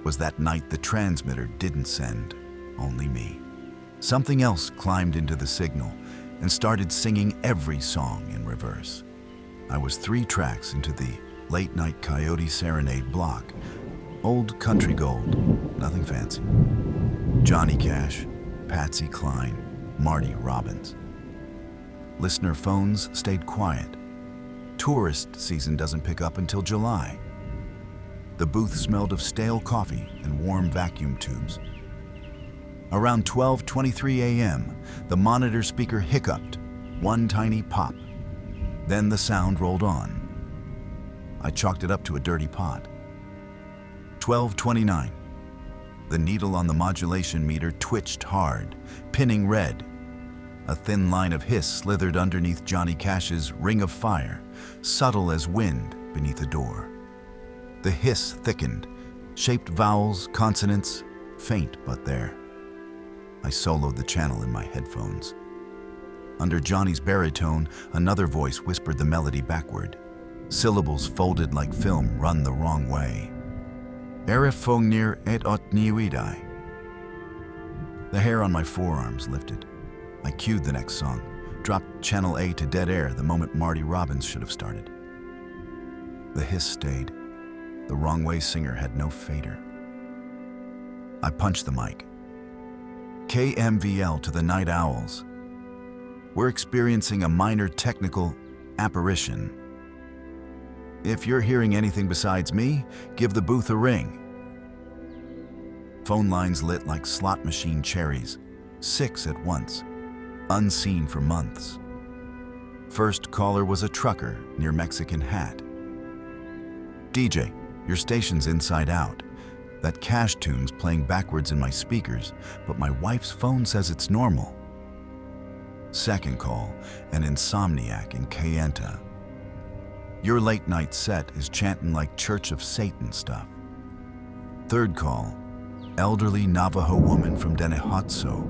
was that night the transmitter didn't send only me. Something else climbed into the signal and started singing every song in reverse. I was 3 tracks into the late night coyote serenade block. Old country gold, nothing fancy. Johnny Cash, Patsy Cline, Marty Robbins. Listener phones stayed quiet. Tourist season doesn't pick up until July. The booth smelled of stale coffee and warm vacuum tubes. Around 12:23 a.m., the monitor speaker hiccuped, one tiny pop. Then the sound rolled on. I chalked it up to a dirty pot. 12:29. The needle on the modulation meter twitched hard, pinning red. A thin line of hiss slithered underneath Johnny Cash's ring of fire, subtle as wind beneath a door. The hiss thickened, shaped vowels, consonants, faint but there. I soloed the channel in my headphones. Under Johnny's baritone, another voice whispered the melody backward. Syllables folded like film run the wrong way. Erifongnir et otniuidai. The hair on my forearms lifted. I cued the next song, dropped channel A to dead air the moment Marty Robbins should have started. The hiss stayed. The wrong way singer had no fader. I punched the mic. KMVL to the Night Owls. We're experiencing a minor technical apparition. If you're hearing anything besides me, give the booth a ring. Phone lines lit like slot machine cherries, 6 at once, unseen for months. First caller was a trucker near Mexican Hat. DJ, your station's inside out. That Cash tune's playing backwards in my speakers, but my wife's phone says it's normal. Second call, an insomniac in Kayenta. Your late night set is chanting like Church of Satan stuff. Third call, elderly Navajo woman from Denehotso.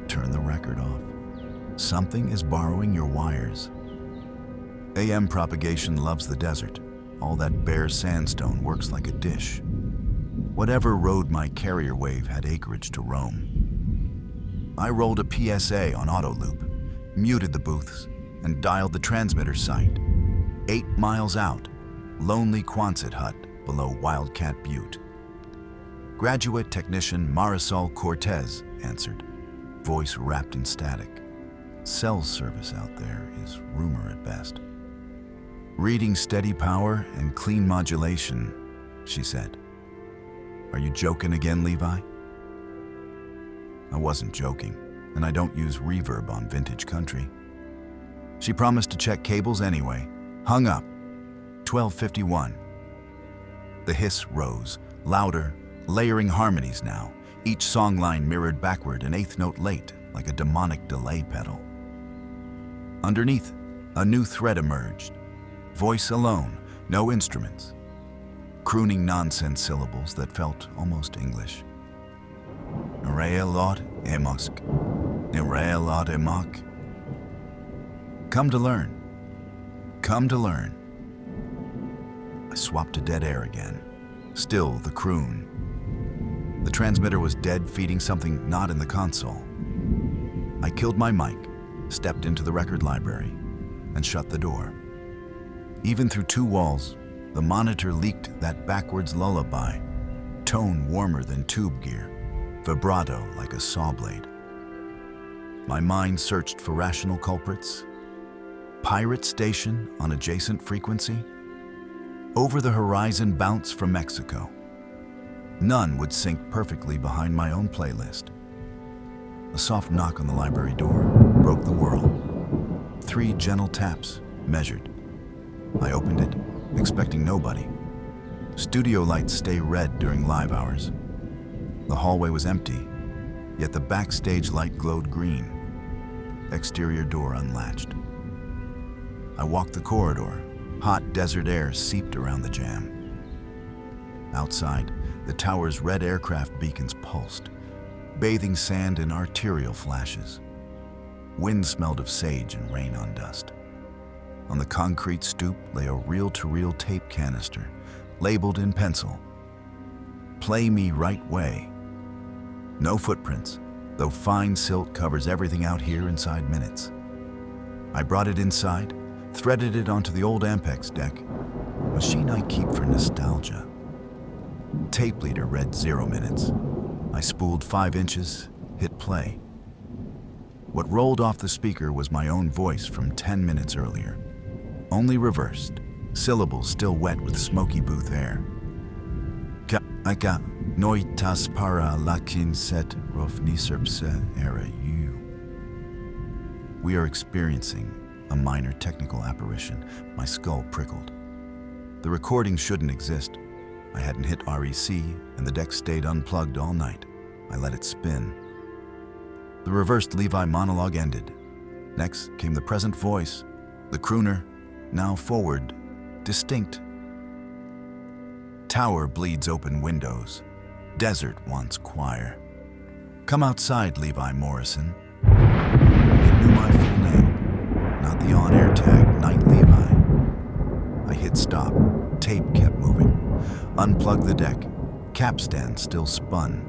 Turn the record off. Something is borrowing your wires. AM propagation loves the desert. All that bare sandstone works like a dish. Whatever rode my carrier wave had acreage to roam. I rolled a PSA on auto loop, muted the booths, and dialed the transmitter site. 8 miles out, lonely Quonset hut below Wildcat Butte. Graduate technician Marisol Cortez answered, voice wrapped in static. Cell service out there is rumor at best. Reading steady power and clean modulation, she said. Are you joking again, Levi? I wasn't joking, and I don't use reverb on vintage country. She promised to check cables anyway. Hung up. 12:51. The hiss rose, louder, layering harmonies now, each song line mirrored backward, an eighth note late, like a demonic delay pedal. Underneath, a new thread emerged. Voice alone, no instruments. Crooning nonsense syllables that felt almost English. Nerealot emosk. Nerealot emok. Come to learn. Come to learn. I swapped to dead air again. Still the croon. The transmitter was dead, feeding something not in the console. I killed my mic, stepped into the record library, and shut the door. Even through 2 walls, the monitor leaked that backwards lullaby, tone warmer than tube gear, vibrato like a saw blade. My mind searched for rational culprits. Pirate station on adjacent frequency. Over the horizon bounce from Mexico. None would sync perfectly behind my own playlist. A soft knock on the library door broke the whirl. 3 gentle taps, measured. I opened it, expecting nobody. Studio lights stay red during live hours. The hallway was empty, yet the backstage light glowed green. Exterior door unlatched. I walked the corridor. Hot desert air seeped around the jam. Outside, the tower's red aircraft beacons pulsed, bathing sand in arterial flashes. Wind smelled of sage and rain on dust. On the concrete stoop lay a reel-to-reel tape canister, labeled in pencil. Play me right way. No footprints, though fine silt covers everything out here inside minutes. I brought it inside, threaded it onto the old Ampex deck, machine I keep for nostalgia. Tape leader read 0 minutes. I spooled 5 inches, hit play. What rolled off the speaker was my own voice from 10 minutes earlier, only reversed, syllables still wet with smoky booth air. Ka noitas para lakin set rofniserpse era you. We are experiencing a minor technical apparition. My skull prickled. The recording shouldn't exist. I hadn't hit REC, and the deck stayed unplugged all night. I let it spin. The reversed Levi monologue ended. Next came the present voice, the crooner, now forward, distinct. Tower bleeds open windows. Desert wants choir. Come outside, Levi Morrison. It knew my full name, not the on-air tag, Night Levi. I hit stop. Tape kept moving. Unplugged the deck. Capstan still spun.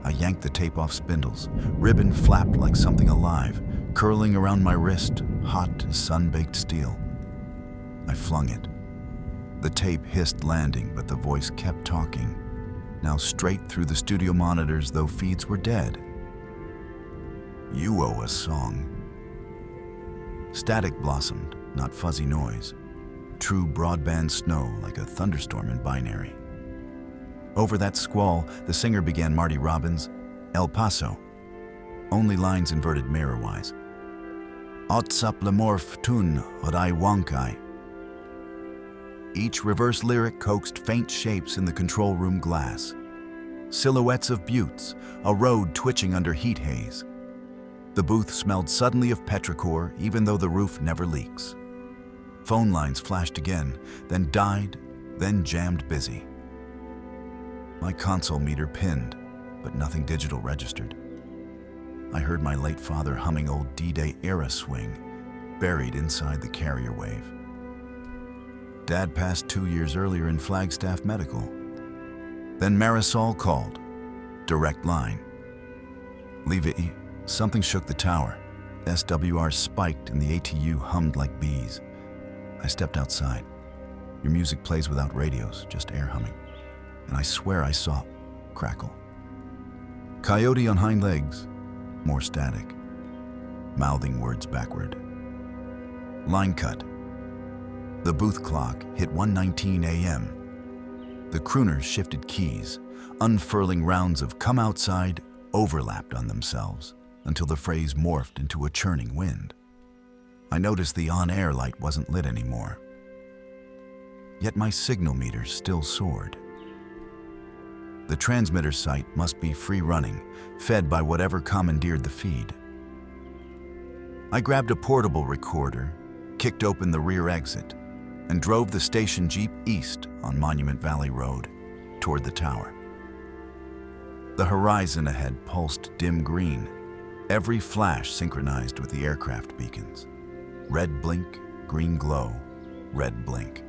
I yanked the tape off spindles. Ribbon flapped like something alive, curling around my wrist, hot as sun-baked steel. I flung it. The tape hissed landing, but the voice kept talking, now straight through the studio monitors, though feeds were dead. You owe a song. Static blossomed, not fuzzy noise. True broadband snow like a thunderstorm in binary. Over that squall, the singer began Marty Robbins' El Paso. Only lines inverted mirror-wise. Otsaplamorph tun odai wankai. Each reverse lyric coaxed faint shapes in the control room glass. Silhouettes of buttes, a road twitching under heat haze. The booth smelled suddenly of petrichor, even though the roof never leaks. Phone lines flashed again, then died, then jammed busy. My console meter pinned, but nothing digital registered. I heard my late father humming old D-Day era swing, buried inside the carrier wave. Dad passed 2 years earlier in Flagstaff Medical. Then Marisol called. Direct line. Levi, something shook the tower. SWR spiked and the ATU hummed like bees. I stepped outside. Your music plays without radios, just air humming. And I swear I saw crackle. Coyote on hind legs, more static. Mouthing words backward. Line cut. The booth clock hit 1:19 a.m. The crooners shifted keys, unfurling rounds of "come outside" overlapped on themselves until the phrase morphed into a churning wind. I noticed the on-air light wasn't lit anymore. Yet my signal meter still soared. The transmitter site must be free-running, fed by whatever commandeered the feed. I grabbed a portable recorder, kicked open the rear exit, and drove the station Jeep east on Monument Valley Road, toward the tower. The horizon ahead pulsed dim green, every flash synchronized with the aircraft beacons. Red blink, green glow, red blink.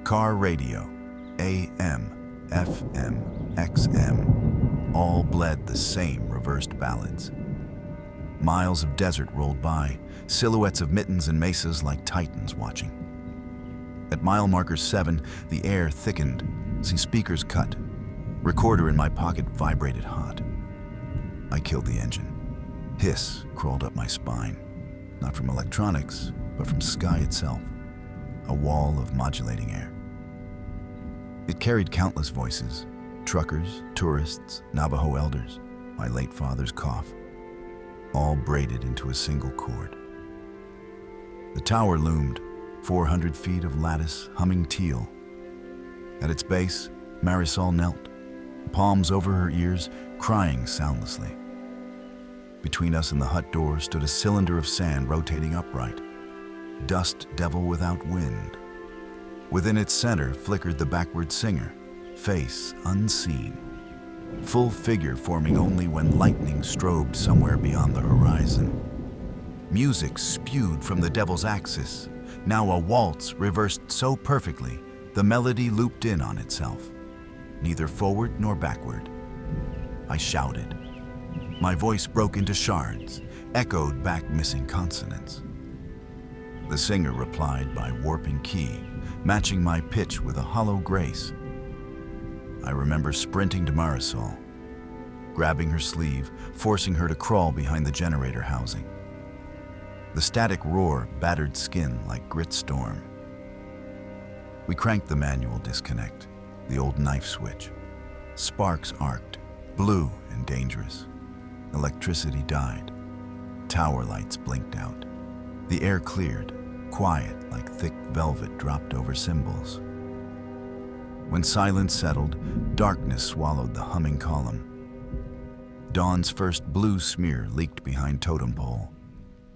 Car radio, AM, FM, XM, all bled the same reversed ballads. Miles of desert rolled by, silhouettes of mittens and mesas like titans watching. At mile marker 7, the air thickened, see speakers cut. Recorder in my pocket vibrated hot. I killed the engine. Hiss crawled up my spine, not from electronics, but from sky itself, a wall of modulating air. It carried countless voices, truckers, tourists, Navajo elders, my late father's cough, all braided into a single chord. The tower loomed, 400 feet of lattice humming teal. At its base, Marisol knelt, palms over her ears, crying soundlessly. Between us and the hut door stood a cylinder of sand rotating upright, dust devil without wind. Within its center flickered the backward singer, face unseen, full figure forming only when lightning strobed somewhere beyond the horizon. Music spewed from the devil's axis, now a waltz reversed so perfectly the melody looped in on itself, neither forward nor backward. I shouted. My voice broke into shards, echoed back missing consonants. The singer replied by warping key, matching my pitch with a hollow grace. I remember sprinting to Marisol, grabbing her sleeve, forcing her to crawl behind the generator housing. The static roar battered skin like grit storm. We cranked the manual disconnect, the old knife switch. Sparks arced, blue and dangerous. Electricity died. Tower lights blinked out. The air cleared. quiet like thick velvet dropped over cymbals. When silence settled, darkness swallowed the humming column. Dawn's first blue smear leaked behind totem pole.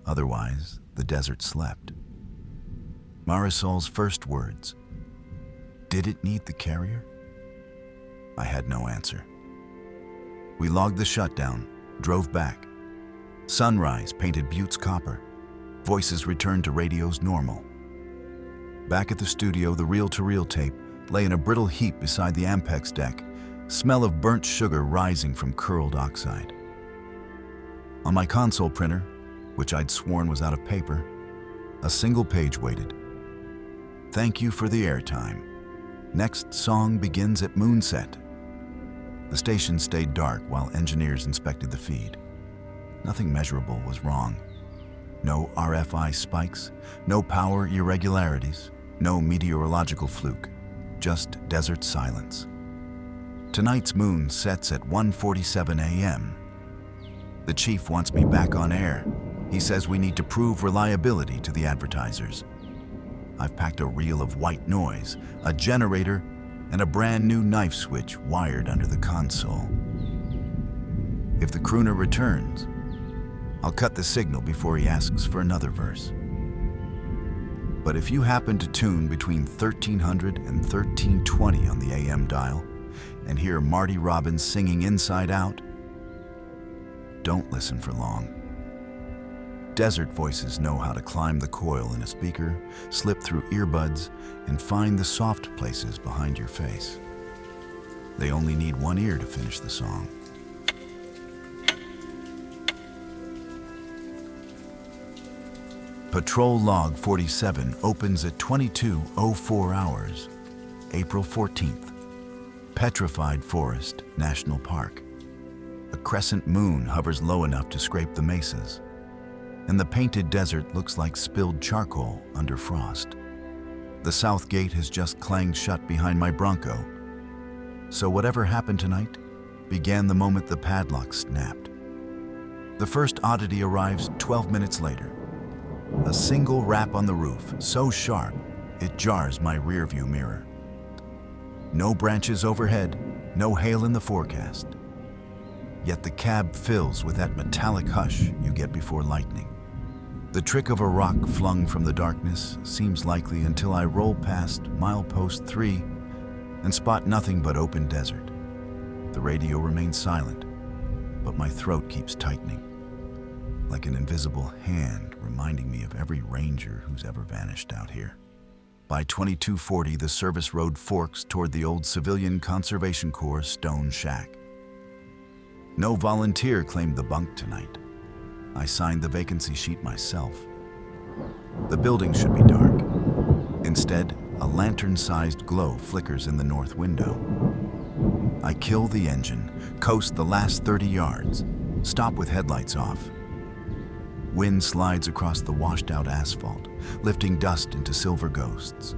Otherwise, the desert slept. Marisol's first words. Did it need the carrier? I had no answer. We logged the shutdown, drove back. Sunrise painted Butte's copper. Voices returned to radio's normal. Back at the studio, the reel-to-reel tape lay in a brittle heap beside the Ampex deck, smell of burnt sugar rising from curled oxide. On my console printer, which I'd sworn was out of paper, a single page waited. Thank you for the airtime. Next song begins at moonset. The station stayed dark while engineers inspected the feed. Nothing measurable was wrong. No RFI spikes, no power irregularities, no meteorological fluke, just desert silence. Tonight's moon sets at 1:47 a.m. The chief wants me back on air. He says we need to prove reliability to the advertisers. I've packed a reel of white noise, a generator, and a brand new knife switch wired under the console. If the crooner returns, I'll cut the signal before he asks for another verse. But if you happen to tune between 1300 and 1320 on the AM dial and hear Marty Robbins singing Inside Out, don't listen for long. Desert voices know how to climb the coil in a speaker, slip through earbuds, and find the soft places behind your face. They only need one ear to finish the song. Patrol Log 47 opens at 22:04 hours, April 14th. Petrified Forest National Park. A crescent moon hovers low enough to scrape the mesas, and the painted desert looks like spilled charcoal under frost. The south gate has just clanged shut behind my Bronco, so whatever happened tonight began the moment the padlock snapped. The first oddity arrives 12 minutes later. A single rap on the roof, so sharp it jars my rearview mirror. No branches overhead, no hail in the forecast. Yet the cab fills with that metallic hush you get before lightning. The trick of a rock flung from the darkness seems likely until I roll past milepost 3 and spot nothing but open desert. The radio remains silent, but my throat keeps tightening, like an invisible hand reminding me of every ranger who's ever vanished out here. By 2240, the service road forks toward the old Civilian Conservation Corps stone shack. No volunteer claimed the bunk tonight. I signed the vacancy sheet myself. The building should be dark. Instead, a lantern-sized glow flickers in the north window. I kill the engine, coast the last 30 yards, stop with headlights off. Wind slides across the washed-out asphalt, lifting dust into silver ghosts.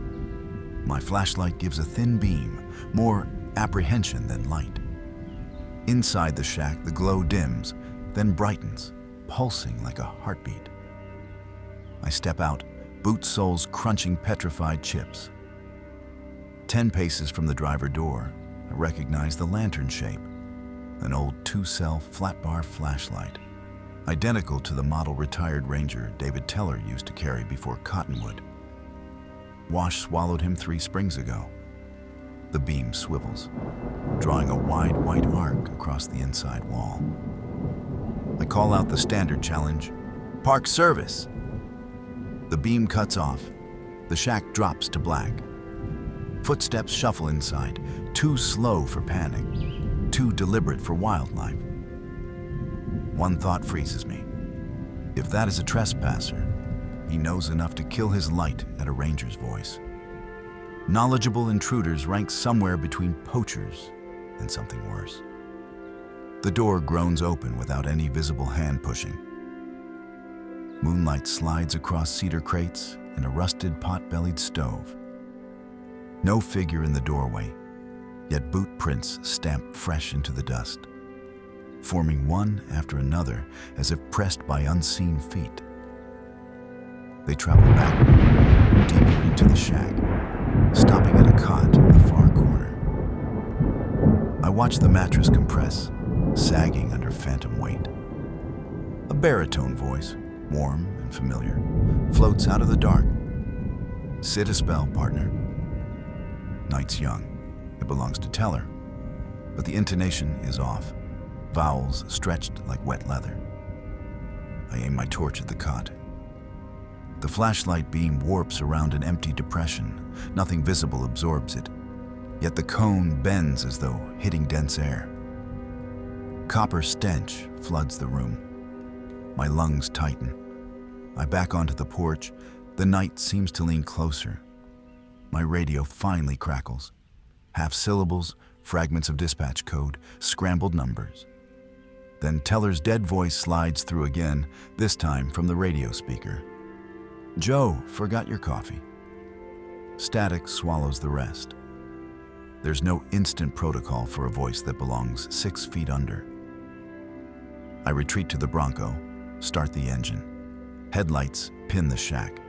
My flashlight gives a thin beam, more apprehension than light. Inside the shack, the glow dims, then brightens, pulsing like a heartbeat. I step out, boot soles crunching petrified chips. 10 paces from the driver door, I recognize the lantern shape, an old 2-cell flat-bar flashlight, identical to the model retired ranger David Teller used to carry before Cottonwood. Wash swallowed him 3 springs ago. The beam swivels, drawing a wide white arc across the inside wall. I call out the standard challenge, "Park service!" The beam cuts off. The shack drops to black. Footsteps shuffle inside, too slow for panic, too deliberate for wildlife. One thought freezes me. If that is a trespasser, he knows enough to kill his light at a ranger's voice. Knowledgeable intruders rank somewhere between poachers and something worse. The door groans open without any visible hand pushing. Moonlight slides across cedar crates and a rusted pot-bellied stove. No figure in the doorway, yet boot prints stamp fresh into the dust, forming one after another as if pressed by unseen feet. They travel backward, deeper into the shack, stopping at a cot in the far corner. I watch the mattress compress, sagging under phantom weight. A baritone voice, warm and familiar, floats out of the dark. "Sit a spell, partner." Night's young. It belongs to Teller. But the intonation is off, vowels stretched like wet leather. I aim my torch at the cot. The flashlight beam warps around an empty depression. Nothing visible absorbs it, yet the cone bends as though hitting dense air. Copper stench floods the room. My lungs tighten. I back onto the porch. The night seems to lean closer. My radio finally crackles. Half syllables, fragments of dispatch code, scrambled numbers. Then Teller's dead voice slides through again, this time from the radio speaker. "Joe, forgot your coffee." Static swallows the rest. There's no instant protocol for a voice that belongs 6 feet under. I retreat to the Bronco, start the engine. Headlights pin the shack.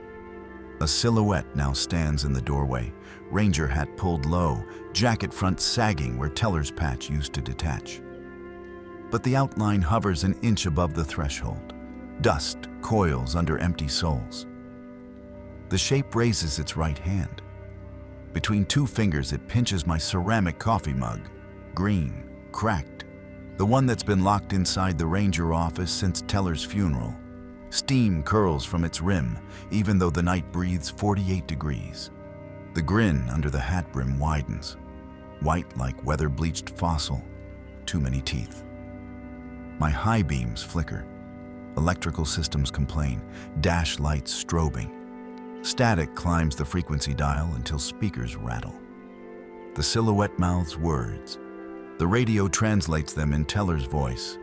A silhouette now stands in the doorway, ranger hat pulled low, jacket front sagging where Teller's patch used to detach. But the outline hovers an inch above the threshold. Dust coils under empty soles. The shape raises its right hand. Between 2 fingers, it pinches my ceramic coffee mug, green, cracked, the one that's been locked inside the ranger office since Teller's funeral. Steam curls from its rim, even though the night breathes 48 degrees. The grin under the hat brim widens, white like weather-bleached fossil, too many teeth. My high beams flicker. Electrical systems complain, dash lights strobing. Static climbs the frequency dial until speakers rattle. The silhouette mouths words. The radio translates them in Teller's voice.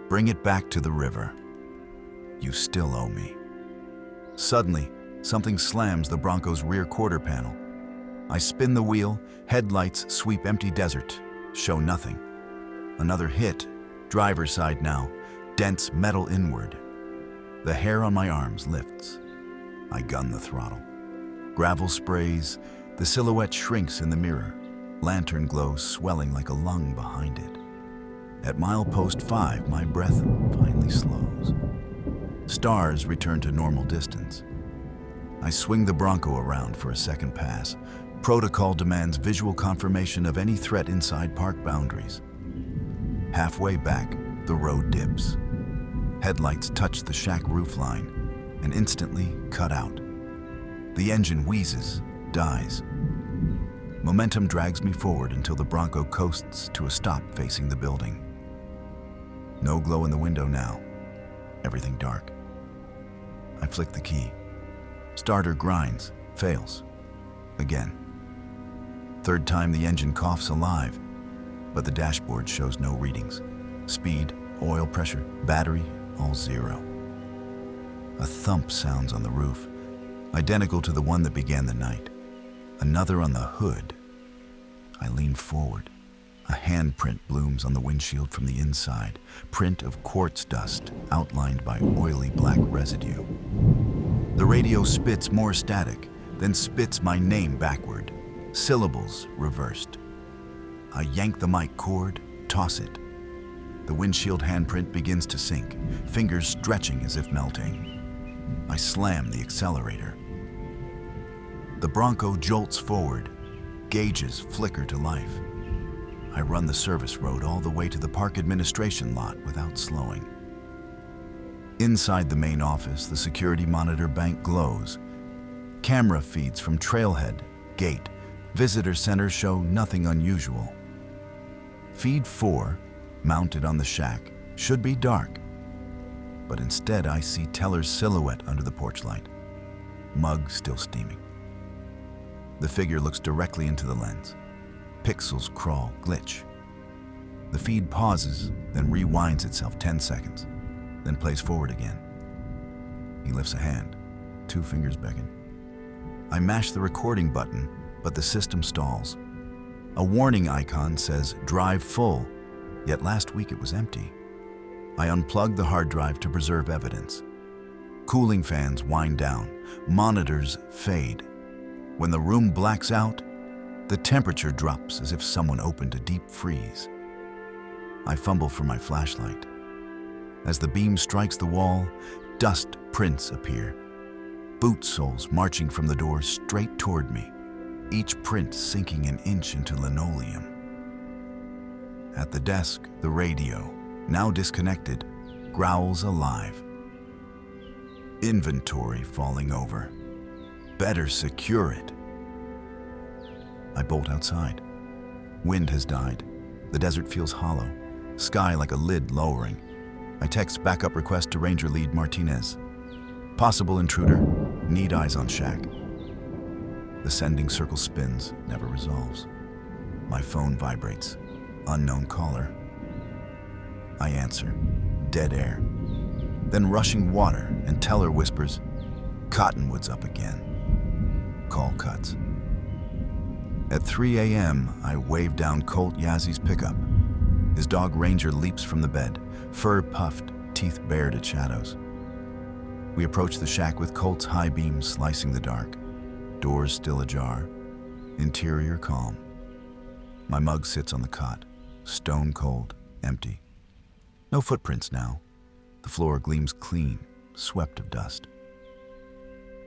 "Bring it back to the river. You still owe me." Suddenly, something slams the Bronco's rear quarter panel. I spin the wheel, headlights sweep empty desert, show nothing. Another hit, driver's side now, dense metal inward. The hair on my arms lifts. I gun the throttle. Gravel sprays, the silhouette shrinks in the mirror, lantern glow swelling like a lung behind it. At milepost 5, my breath finally slows. Stars return to normal distance. I swing the Bronco around for a second pass. Protocol demands visual confirmation of any threat inside park boundaries. Halfway back, the road dips. Headlights touch the shack roofline and instantly cut out. The engine wheezes, dies. Momentum drags me forward until the Bronco coasts to a stop facing the building. No glow in the window now. Everything dark. I flick the key. Starter grinds, fails. Again. Third time the engine coughs alive, but the dashboard shows no readings. Speed, oil pressure, battery, all zero. A thump sounds on the roof, identical to the one that began the night. Another on the hood. I lean forward. A handprint blooms on the windshield from the inside, print of quartz dust outlined by oily black residue. The radio spits more static, then spits my name backward, syllables reversed. I yank the mic cord, toss it. The windshield handprint begins to sink, fingers stretching as if melting. I slam the accelerator. The Bronco jolts forward, gauges flicker to life. I run the service road all the way to the park administration lot without slowing. Inside the main office, the security monitor bank glows. Camera feeds from trailhead, gate, visitor center show nothing unusual. Feed 4, mounted on the shack, should be dark. But instead I see Teller's silhouette under the porch light. Mug still steaming. The figure looks directly into the lens. Pixels crawl, glitch. The feed pauses, then rewinds itself 10 seconds, then plays forward again. He lifts a hand. 2 fingers beckon. I mash the recording button, but the system stalls. A warning icon says drive full, yet last week it was empty. I unplug the hard drive to preserve evidence. Cooling fans wind down, monitors fade. When the room blacks out, the temperature drops as if someone opened a deep freeze. I fumble for my flashlight. As the beam strikes the wall, dust prints appear. Boot soles marching from the door straight toward me, each print sinking an inch into linoleum. At the desk, the radio, now disconnected, growls alive. Inventory falling over. Better secure it. I bolt outside. Wind has died. The desert feels hollow, sky like a lid lowering. I text backup request to Ranger Lead Martinez. Possible intruder, need eyes on shack. The sending circle spins, never resolves. My phone vibrates. Unknown caller. I answer. Dead air. Then rushing water, and Teller whispers, "Cottonwood's up again." Call cuts. At 3 a.m., I wave down Colt Yazzy's pickup. His dog Ranger leaps from the bed, fur puffed, teeth bared at shadows. We approach the shack with Colt's high beam slicing the dark. Doors still ajar. Interior calm. My mug sits on the cot, stone cold, empty. No footprints now. The floor gleams clean, swept of dust.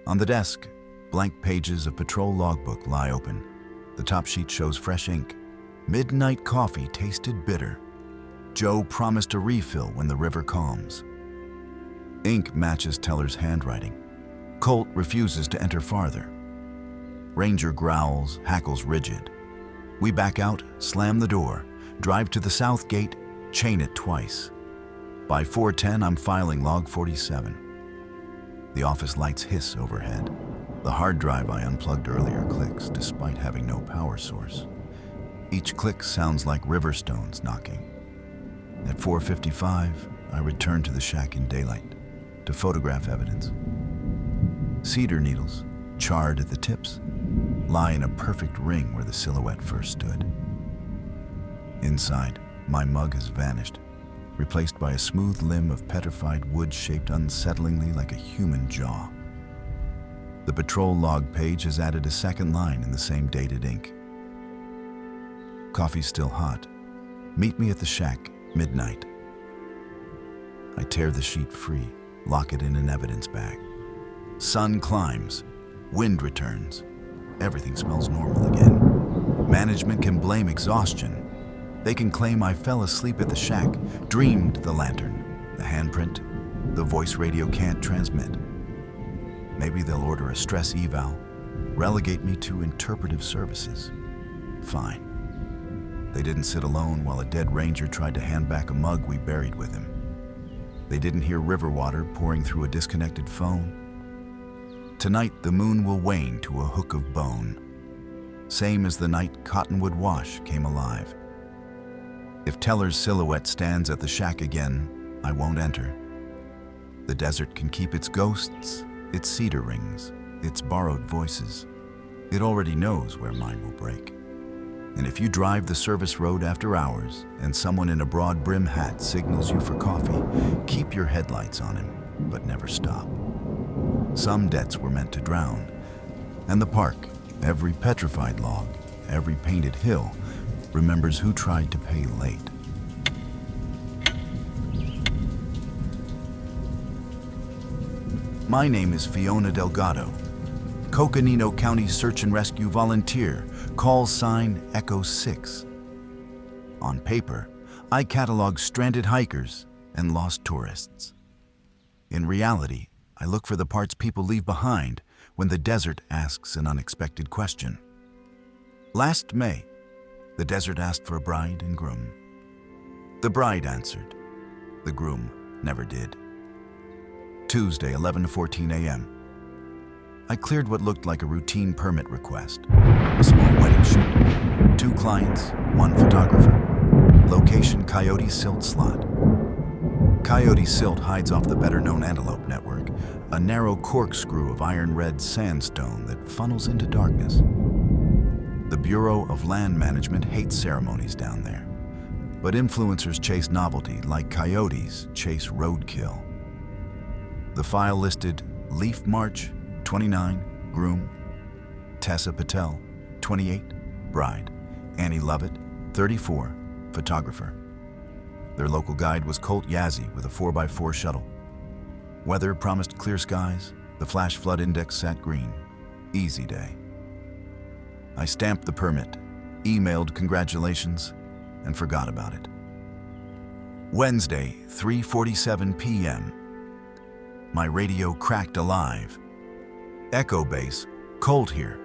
On the desk, blank pages of patrol logbook lie open. The top sheet shows fresh ink. Midnight coffee tasted bitter. Joe promised a refill when the river calms. Ink matches Teller's handwriting. Colt refuses to enter farther. Ranger growls, hackles rigid. We back out, slam the door, drive to the south gate, chain it twice. By 4:10, I'm filing log 47. The office lights hiss overhead. The hard drive I unplugged earlier clicks despite having no power source. Each click sounds like river stones knocking. At 4:55, I return to the shack in daylight to photograph evidence. Cedar needles, charred at the tips, lie in a perfect ring where the silhouette first stood. Inside, my mug has vanished, replaced by a smooth limb of petrified wood shaped unsettlingly like a human jaw. The patrol log page has added a second line in the same dated ink. Coffee's still hot. Meet me at the shack, midnight. I tear the sheet free, lock it in an evidence bag. Sun climbs, wind returns. Everything smells normal again. Management can blame exhaustion. They can claim I fell asleep at the shack, dreamed the lantern, the handprint, the voice radio can't transmit. Maybe they'll order a stress eval, relegate me to interpretive services. Fine. They didn't sit alone while a dead ranger tried to hand back a mug we buried with him. They didn't hear river water pouring through a disconnected phone. Tonight, the moon will wane to a hook of bone. Same as the night Cottonwood Wash came alive. If Teller's silhouette stands at the shack again, I won't enter. The desert can keep its ghosts, its cedar rings, its borrowed voices. It already knows where mine will break. And if you drive the service road after hours and someone in a broad brim hat signals you for coffee, keep your headlights on him, but never stop. Some debts were meant to drown. And the park, every petrified log, every painted hill, remembers who tried to pay late. My name is Fiona Delgado, Coconino County Search and Rescue Volunteer, call sign Echo 6. On paper, I catalog stranded hikers and lost tourists. In reality, I look for the parts people leave behind when the desert asks an unexpected question. Last May, the desert asked for a bride and groom. The bride answered. The groom never did. Tuesday, 11:14 a.m. I cleared what looked like a routine permit request. A small wedding shoot. 2 clients, 1 photographer. Location Coyote Silt Slot. Coyote Silt hides off the better-known Antelope Network, a narrow corkscrew of iron-red sandstone that funnels into darkness. The Bureau of Land Management hates ceremonies down there, but influencers chase novelty like coyotes chase roadkill. The file listed Leaf March, 29, groom; Tessa Patel, 28, bride; Annie Lovett, 34, photographer. Their local guide was Colt Yazzie with a 4x4 shuttle. Weather promised clear skies. The flash flood index sat green. Easy day. I stamped the permit, emailed congratulations, and forgot about it. Wednesday, 3:47 p.m. My radio cracked alive. Echo base, Colt here.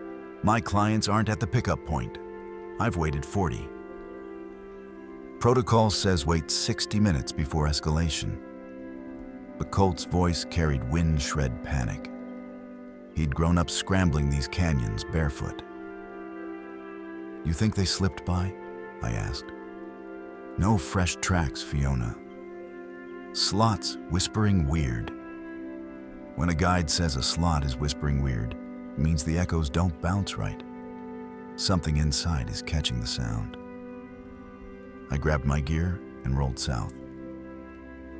My clients aren't at the pickup point. I've waited 40. Protocol says wait 60 minutes before escalation. But Colt's voice carried wind-shred panic. He'd grown up scrambling these canyons barefoot. You think they slipped by? I asked. No fresh tracks, Fiona. Slots whispering weird. When a guide says a slot is whispering weird, it means the echoes don't bounce right. Something inside is catching the sound. I grabbed my gear and rolled south.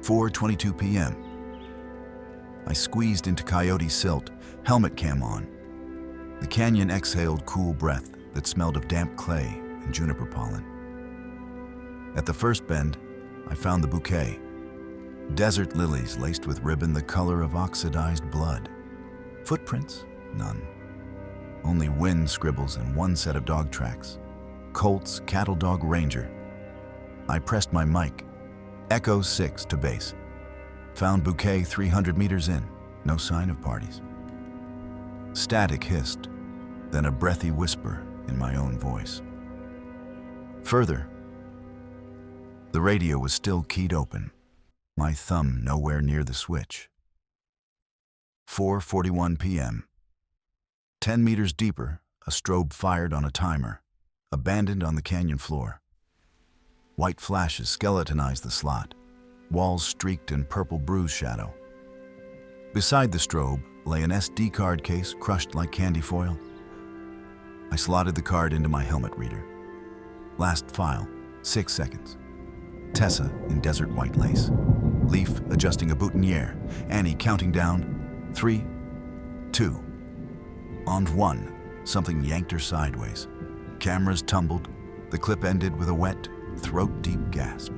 4:22 p.m. I squeezed into Coyote Silt, helmet cam on. The canyon exhaled cool breath that smelled of damp clay and juniper pollen. At the first bend, I found the bouquet. Desert lilies laced with ribbon the color of oxidized blood. Footprints? None. Only wind scribbles and one set of dog tracks. Colt's Cattle Dog Ranger. I pressed my mic. Echo 6 to base. Found bouquet 300 meters in. No sign of parties. Static hissed, then a breathy whisper in my own voice. Further, the radio was still keyed open, my thumb nowhere near the switch. 4:41 p.m. 10 meters deeper, a strobe fired on a timer, abandoned on the canyon floor. White flashes skeletonized the slot, walls streaked in purple bruise shadow. Beside the strobe lay an SD card case crushed like candy foil. I slotted the card into my helmet reader. Last file, 6 seconds. Tessa in desert white lace. Leaf adjusting a boutonniere. Annie counting down. 3, 2, and 1. Something yanked her sideways. Cameras tumbled. The clip ended with a wet, throat-deep gasp.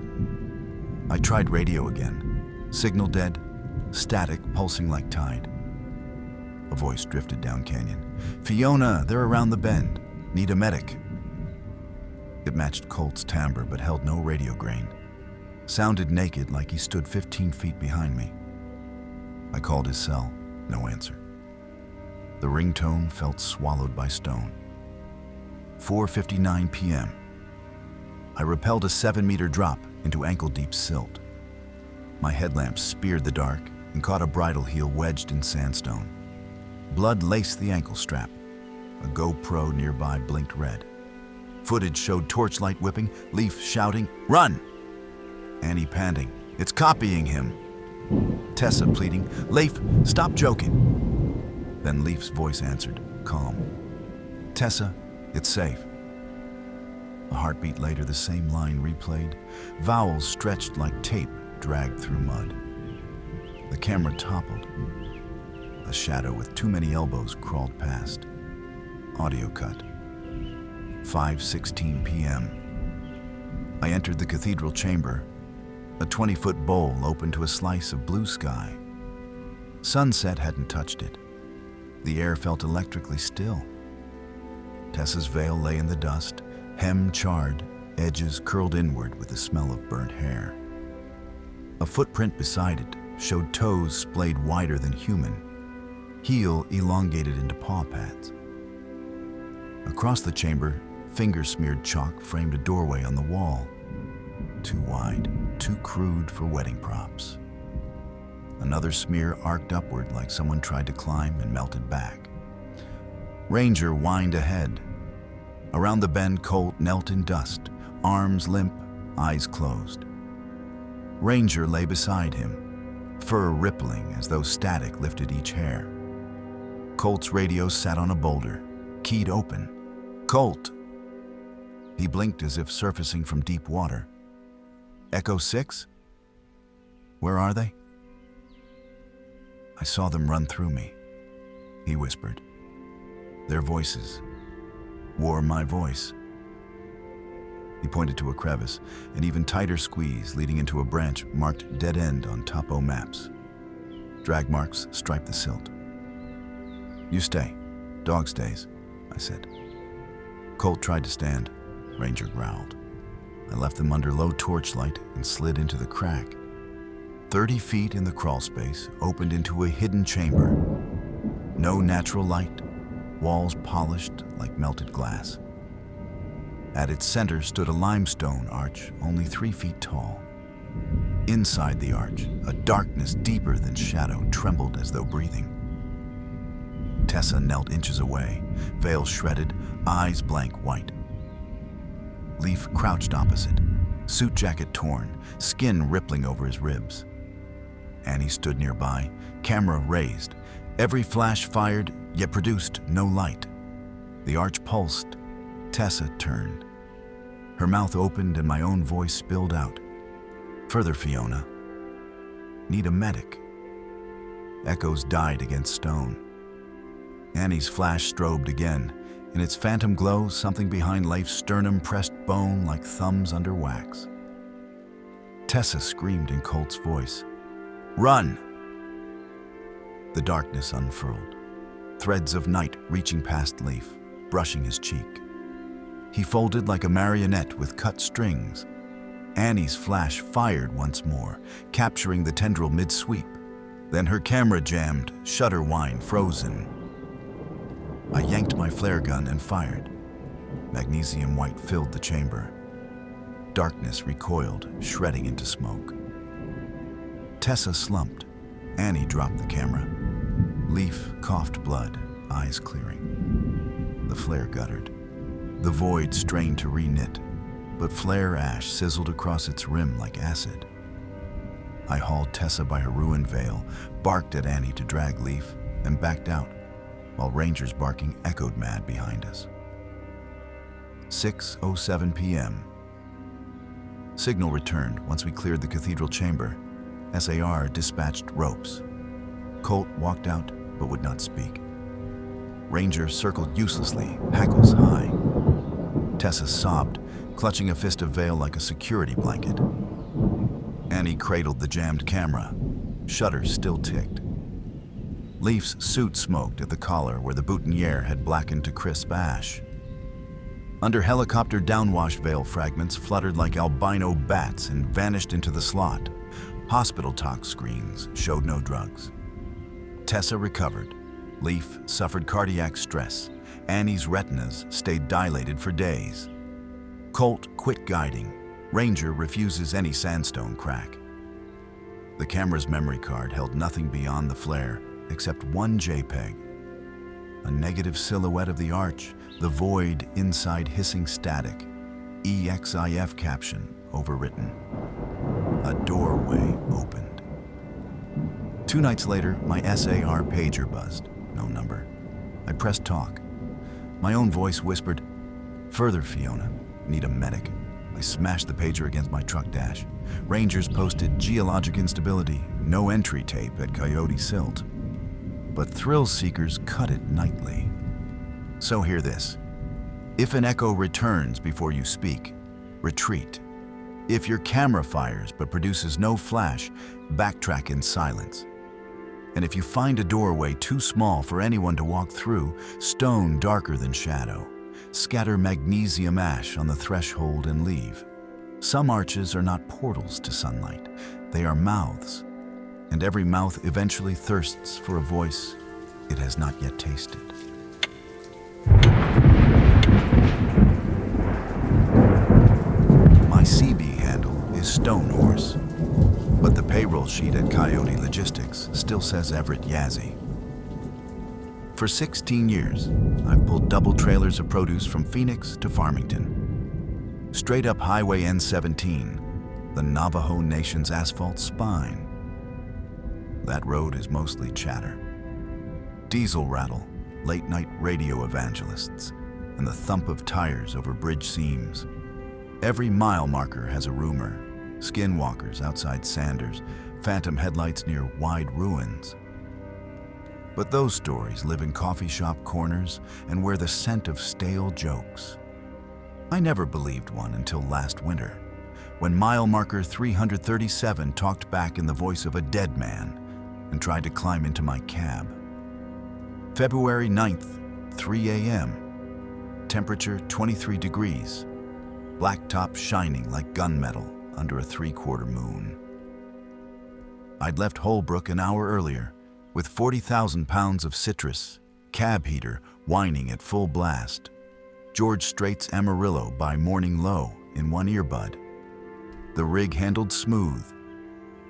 I tried radio again. Signal dead, static pulsing like tide. A voice drifted down canyon. Fiona, they're around the bend. Need a medic. It matched Colt's timbre but held no radio grain. Sounded naked like he stood 15 feet behind me. I called his cell, no answer. The ringtone felt swallowed by stone. 4:59 p.m. I rappelled a 7-meter drop into ankle-deep silt. My headlamp speared the dark and caught a bridle heel wedged in sandstone. Blood laced the ankle strap. A GoPro nearby blinked red. Footage showed torchlight whipping, Leaf shouting, "Run!" Annie panting, "It's copying him." Tessa pleading, "Leaf, stop joking." Then Leaf's voice answered, calm, "Tessa, it's safe." A heartbeat later, the same line replayed. Vowels stretched like tape dragged through mud. The camera toppled. A shadow with too many elbows crawled past. Audio cut. 5:16 p.m. I entered the cathedral chamber. A 20-foot bowl opened to a slice of blue sky. Sunset hadn't touched it. The air felt electrically still. Tessa's veil lay in the dust, hem charred, edges curled inward with the smell of burnt hair. A footprint beside it showed toes splayed wider than human, heel elongated into paw pads. Across the chamber, finger-smeared chalk framed a doorway on the wall. Too wide, too crude for wedding props. Another smear arced upward like someone tried to climb and melted back. Ranger whined ahead. Around the bend, Colt knelt in dust, arms limp, eyes closed. Ranger lay beside him, fur rippling as though static lifted each hair. Colt's radio sat on a boulder, keyed open. "Colt!" He blinked as if surfacing from deep water. "Echo 6? Where are they?" I saw them run through me, he whispered. Their voices wore my voice. He pointed to a crevice, an even tighter squeeze leading into a branch marked dead end on topo maps. Drag marks striped the silt. You stay. Dog stays, I said. Colt tried to stand. Ranger growled. I left them under low torchlight and slid into the crack. 30 feet in the crawl space opened into a hidden chamber. No natural light, walls polished like melted glass. At its center stood a limestone arch only 3 feet tall. Inside the arch, a darkness deeper than shadow trembled as though breathing. Tessa knelt inches away, veil shredded, eyes blank white. Leaf crouched opposite, suit jacket torn, skin rippling over his ribs. Annie stood nearby, camera raised. Every flash fired, yet produced no light. The arch pulsed. Tessa turned. Her mouth opened and my own voice spilled out. Further, Fiona. Need a medic. Echoes died against stone. Annie's flash strobed again. In its phantom glow, something behind Leif's sternum pressed bone like thumbs under wax. Tessa screamed in Colt's voice. Run! The darkness unfurled. Threads of night reaching past Leif, brushing his cheek. He folded like a marionette with cut strings. Annie's flash fired once more, capturing the tendril mid-sweep. Then her camera jammed, shutter whine frozen. I yanked my flare gun and fired. Magnesium white filled the chamber. Darkness recoiled, shredding into smoke. Tessa slumped. Annie dropped the camera. Leif coughed blood, eyes clearing. The flare guttered. The void strained to reknit, but flare ash sizzled across its rim like acid. I hauled Tessa by her ruined veil, barked at Annie to drag Leif, and backed out, while Rangers barking echoed mad behind us. 6:07 p.m. Signal returned once we cleared the cathedral chamber. SAR dispatched ropes. Colt walked out, but would not speak. Ranger circled uselessly, hackles high. Tessa sobbed, clutching a fist of veil like a security blanket. Annie cradled the jammed camera. Shutters still ticked. Leif's suit smoked at the collar where the boutonniere had blackened to crisp ash. Under helicopter downwash veil fragments fluttered like albino bats and vanished into the slot. Hospital talk screens showed no drugs. Tessa recovered. Leif suffered cardiac stress. Annie's retinas stayed dilated for days. Colt quit guiding. Ranger refuses any sandstone crack. The camera's memory card held nothing beyond the flare except one JPEG. A negative silhouette of the arch, the void inside hissing static. EXIF caption overwritten. A doorway opened. 2 nights later, my SAR pager buzzed. No number. I pressed talk. My own voice whispered, Further, Fiona. Need a medic. I smashed the pager against my truck dash. Rangers posted geologic instability, no entry tape at Coyote Silt. But thrill seekers cut it nightly. So hear this. If an echo returns before you speak, retreat. If your camera fires but produces no flash, backtrack in silence. And if you find a doorway too small for anyone to walk through, stone darker than shadow, scatter magnesium ash on the threshold and leave. Some arches are not portals to sunlight, they are mouths. And every mouth eventually thirsts for a voice it has not yet tasted. My CB handle is Stone Horse, but the payroll sheet at Coyote Logistics still says Everett Yazzie. For 16 years, I've pulled double trailers of produce from Phoenix to Farmington. Straight up Highway N-17, the Navajo Nation's asphalt spine. That road is mostly chatter. Diesel rattle, late-night radio evangelists, and the thump of tires over bridge seams. Every mile marker has a rumor. Skinwalkers outside Sanders, phantom headlights near wide ruins. But those stories live in coffee shop corners and wear the scent of stale jokes. I never believed one until last winter, when mile marker 337 talked back in the voice of a dead man and tried to climb into my cab. February 9th, 3 a.m. Temperature 23 degrees. Blacktop shining like gunmetal under a 3/4 moon. I'd left Holbrook an hour earlier with 40,000 pounds of citrus, cab heater whining at full blast, George Strait's Amarillo by Morning Low in one earbud. The rig handled smooth.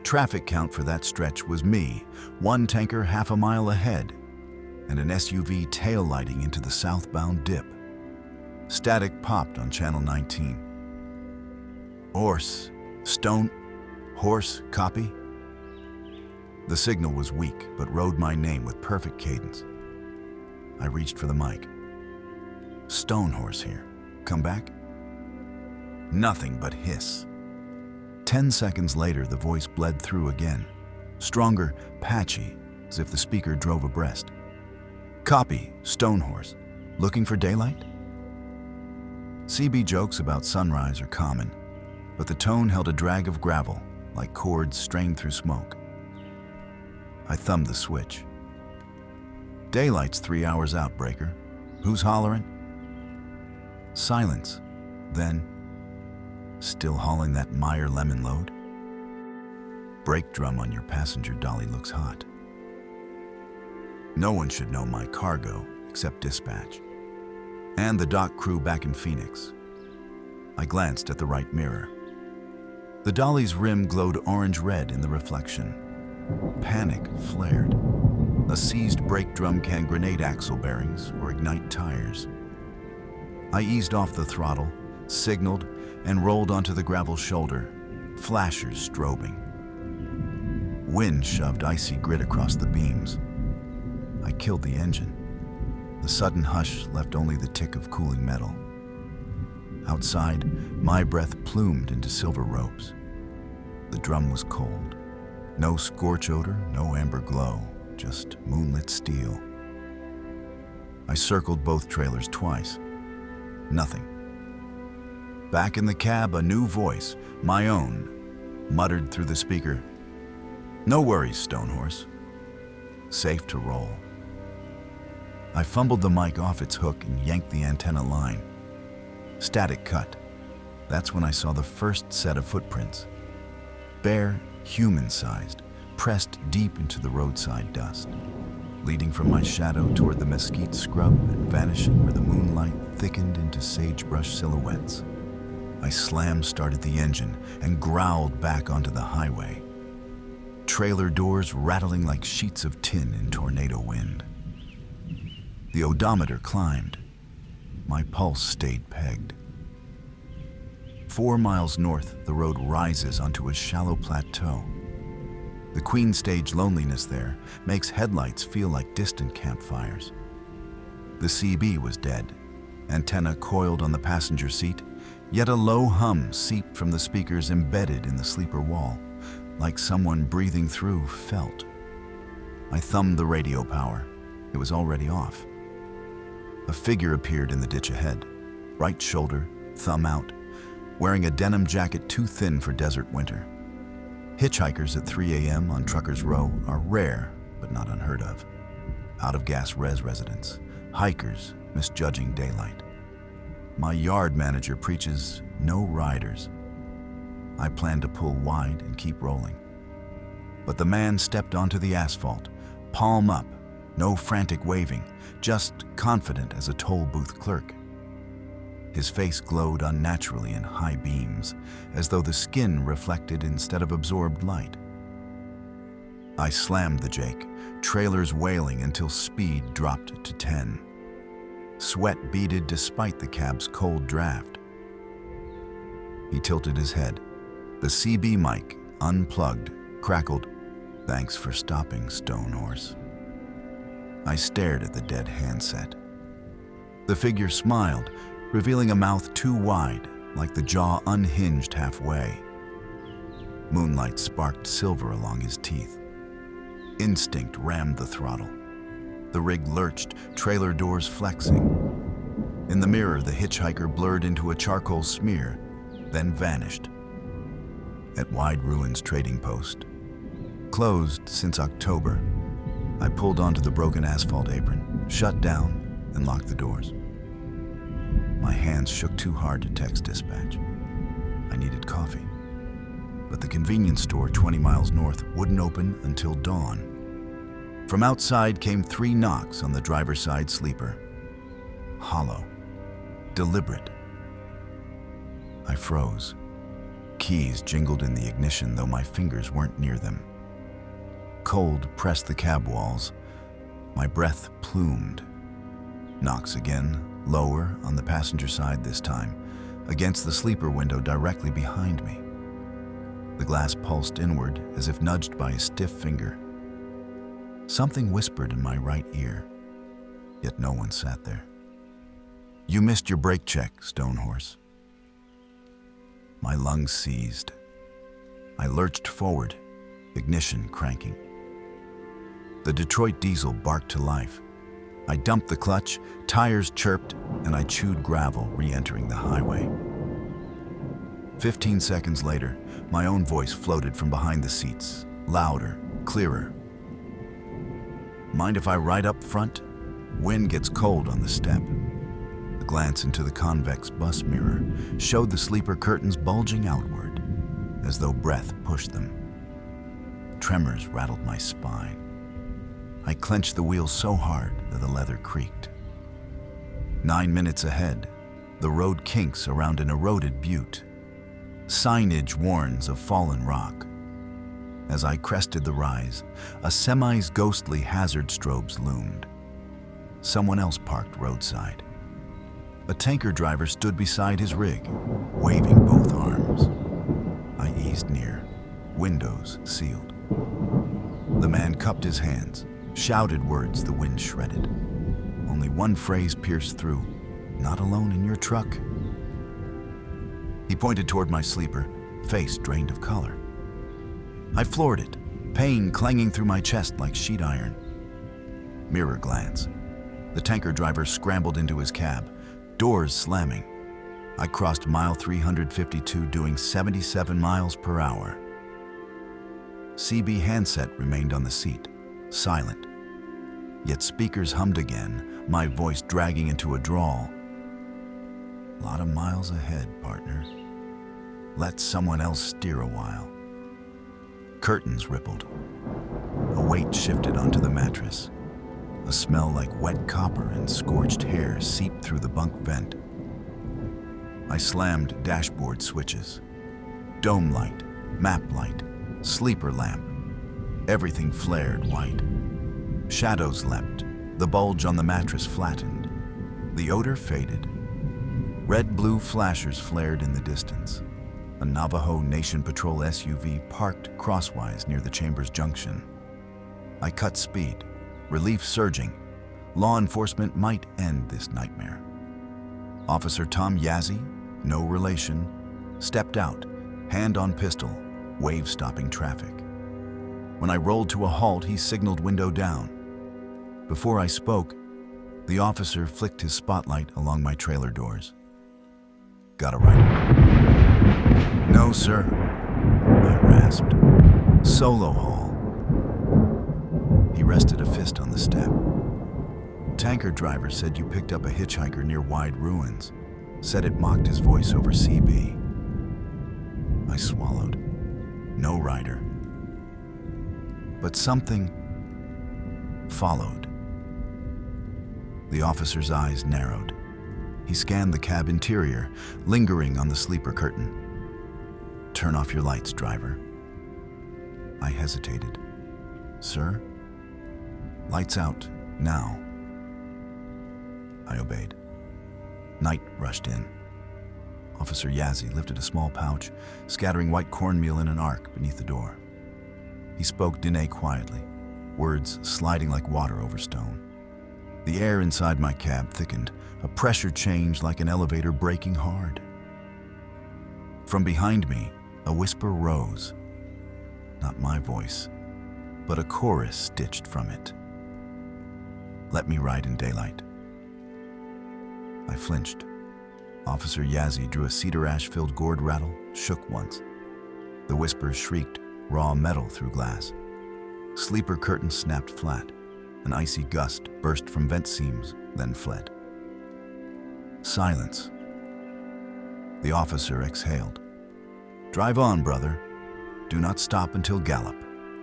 Traffic count for that stretch was me, one tanker half a mile ahead, and an SUV tail lighting into the southbound dip. Static popped on channel 19. Horse, stone, horse, copy? The signal was weak, but rode my name with perfect cadence. I reached for the mic. Stone horse here. Come back? Nothing but hiss. 10 seconds later, the voice bled through again. Stronger, patchy, as if the speaker drove abreast. Copy, stone horse. Looking for daylight? CB jokes about sunrise are common, but the tone held a drag of gravel, like cords strained through smoke. I thumbed the switch. Daylight's 3 hours out, Breaker. Who's hollering? Silence. Then, still hauling that Meyer lemon load? Brake drum on your passenger dolly looks hot. No one should know my cargo except dispatch. And the dock crew back in Phoenix. I glanced at the right mirror. The dolly's rim glowed orange-red in the reflection. Panic flared. A seized brake drum can grenade axle bearings or ignite tires. I eased off the throttle, signaled, and rolled onto the gravel shoulder, flashers strobing. Wind shoved icy grit across the beams. I killed the engine. The sudden hush left only the tick of cooling metal. Outside, my breath plumed into silver ropes. The drum was cold. No scorch odor, no amber glow, just moonlit steel. I circled both trailers twice. Nothing. Back in the cab, a new voice, my own, muttered through the speaker. No worries, Stonehorse. Safe to roll. I fumbled the mic off its hook and yanked the antenna line. Static cut. That's when I saw the first set of footprints. Bare, human-sized, pressed deep into the roadside dust, leading from my shadow toward the mesquite scrub and vanishing where the moonlight thickened into sagebrush silhouettes. I slam-started the engine and growled back onto the highway. Trailer doors rattling like sheets of tin in tornado wind. The odometer climbed. My pulse stayed pegged. 4 miles north, the road rises onto a shallow plateau. The Queen Stage loneliness there makes headlights feel like distant campfires. The CB was dead, antenna coiled on the passenger seat, yet a low hum seeped from the speakers embedded in the sleeper wall, like someone breathing through felt. I thumbed the radio power. It was already off. A figure appeared in the ditch ahead, right shoulder, thumb out, wearing a denim jacket too thin for desert winter. Hitchhikers at 3 a.m. on Truckers Row are rare, but not unheard of. Out-of-gas residents, hikers misjudging daylight. My yard manager preaches no riders. I plan to pull wide and keep rolling. But the man stepped onto the asphalt, palm up, no frantic waving, just confident as a toll booth clerk. His face glowed unnaturally in high beams, as though the skin reflected instead of absorbed light. I slammed the Jake, trailers wailing until speed dropped to 10. Sweat beaded despite the cab's cold draft. He tilted his head. The CB mic, unplugged, crackled, "Thanks for stopping, Stonehorse." I stared at the dead handset. The figure smiled, revealing a mouth too wide, like the jaw unhinged halfway. Moonlight sparked silver along his teeth. Instinct rammed the throttle. The rig lurched, trailer doors flexing. In the mirror, the hitchhiker blurred into a charcoal smear, then vanished. At Wide Ruins Trading Post, closed since October, I pulled onto the broken asphalt apron, shut down, and locked the doors. My hands shook too hard to text dispatch. I needed coffee. But the convenience store 20 miles north wouldn't open until dawn. From outside came 3 knocks on the driver's side sleeper. Hollow. Deliberate. I froze. Keys jingled in the ignition, though my fingers weren't near them. Cold pressed the cab walls. My breath plumed. Knocks again, lower on the passenger side this time, against the sleeper window directly behind me. The glass pulsed inward as if nudged by a stiff finger. Something whispered in my right ear, yet no one sat there. "You missed your brake check, Stonehorse." My lungs seized. I lurched forward, ignition cranking. The Detroit diesel barked to life. I dumped the clutch, tires chirped, and I chewed gravel re-entering the highway. 15 seconds later, my own voice floated from behind the seats, louder, clearer. "Mind if I ride up front? Wind gets cold on the step." A glance into the convex bus mirror showed the sleeper curtains bulging outward, as though breath pushed them. Tremors rattled my spine. I clenched the wheel so hard that the leather creaked. 9 minutes ahead, the road kinks around an eroded butte. Signage warns of fallen rock. As I crested the rise, a semi's ghostly hazard strobes loomed. Someone else parked roadside. A tanker driver stood beside his rig, waving both arms. I eased near, windows sealed. The man cupped his hands, shouted words the wind shredded. Only one phrase pierced through, "Not alone in your truck." He pointed toward my sleeper, face drained of color. I floored it, pain clanging through my chest like sheet iron. Mirror glance. The tanker driver scrambled into his cab, doors slamming. I crossed mile 352 doing 77 miles per hour. CB handset remained on the seat, silent. Yet speakers hummed again, my voice dragging into a drawl. "Lot of miles ahead, partner. Let someone else steer a while." Curtains rippled. A weight shifted onto the mattress. A smell like wet copper and scorched hair seeped through the bunk vent. I slammed dashboard switches. Dome light, map light, sleeper lamp. Everything flared white. Shadows leapt. The bulge on the mattress flattened. The odor faded. Red-blue flashers flared in the distance. A Navajo Nation Patrol SUV parked crosswise near the chamber's junction. I cut speed, relief surging. Law enforcement might end this nightmare. Officer Tom Yazzie, no relation, stepped out, hand on pistol, wave stopping traffic. When I rolled to a halt, he signaled window down. Before I spoke, the officer flicked his spotlight along my trailer doors. "Got a rider?" "No, sir," I rasped. "Solo haul." He rested a fist on the step. "Tanker driver said you picked up a hitchhiker near Wide Ruins. Said it mocked his voice over CB." I swallowed. No rider. But something followed. The officer's eyes narrowed. He scanned the cab interior, lingering on the sleeper curtain. "Turn off your lights, driver." I hesitated. "Sir?" "Lights out, now." I obeyed. Night rushed in. Officer Yazzie lifted a small pouch, scattering white cornmeal in an arc beneath the door. He spoke Diné quietly, words sliding like water over stone. The air inside my cab thickened, a pressure change like an elevator braking hard. From behind me, a whisper rose. Not my voice, but a chorus stitched from it. let me ride in daylight. I flinched. Officer Yazzie drew a cedar ash-filled gourd rattle, shook once. The whispers shrieked, raw metal through glass. Sleeper curtains snapped flat. An icy gust burst from vent seams, then fled. Silence. The officer exhaled. Drive on, brother. Do not stop until gallop.